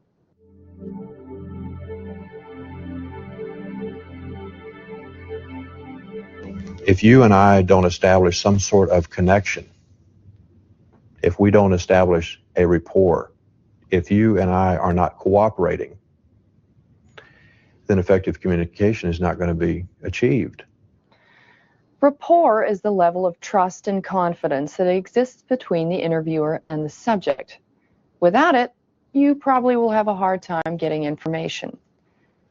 If you and I don't establish some sort of connection, if we don't establish a rapport, if you and I are not cooperating, then effective communication is not going to be achieved. Rapport is the level of trust and confidence that exists between the interviewer and the subject. Without it, you probably will have a hard time getting information.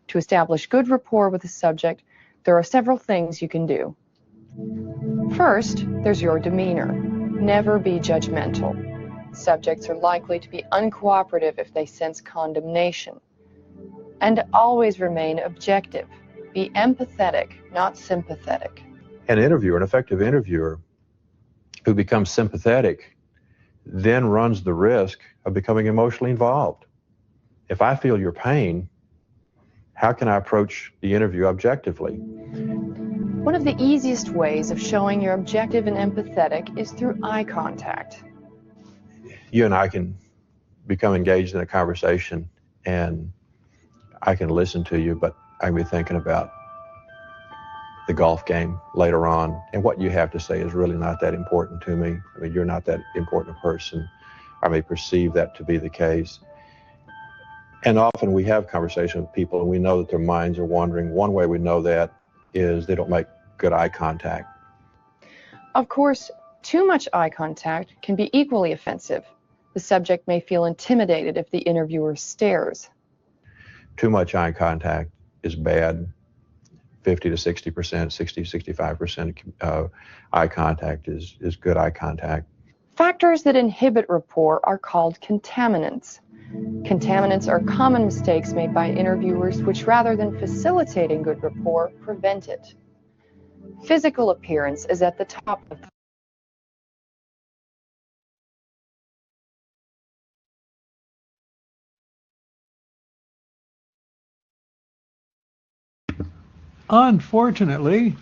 To establish good rapport with the subject, there are several things you can do. First, there's your demeanor. Never be judgmental. Subjects are likely to be uncooperative if they sense condemnation. And always remain objective. Be empathetic, not sympathetic. An effective interviewer who becomes sympathetic then runs the risk of becoming emotionally involved. If I feel your pain, how can I approach the interview objectively? One of the easiest ways of showing you're objective and empathetic is through eye contact. You and I can become engaged in a conversation and I can listen to you, but I can be thinking about the golf game later on, and what you have to say is really not that important to me. I mean, you're not that important a person. I may perceive that to be the case. And often we have conversations with people and we know that their minds are wandering. One way we know that is they don't make good eye contact. Of course, Too much eye contact can be equally offensive. The subject may feel intimidated if the interviewer stares. Too much eye contact is bad. 50 to 60%, 60 to 65% eye contact is good eye contact. Factors that inhibit rapport are called contaminants. Contaminants are common mistakes made by interviewers which, rather than facilitating good rapport, prevent it. Physical appearance is at the top of the Unfortunately,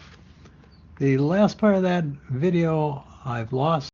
the last part of that video I've lost.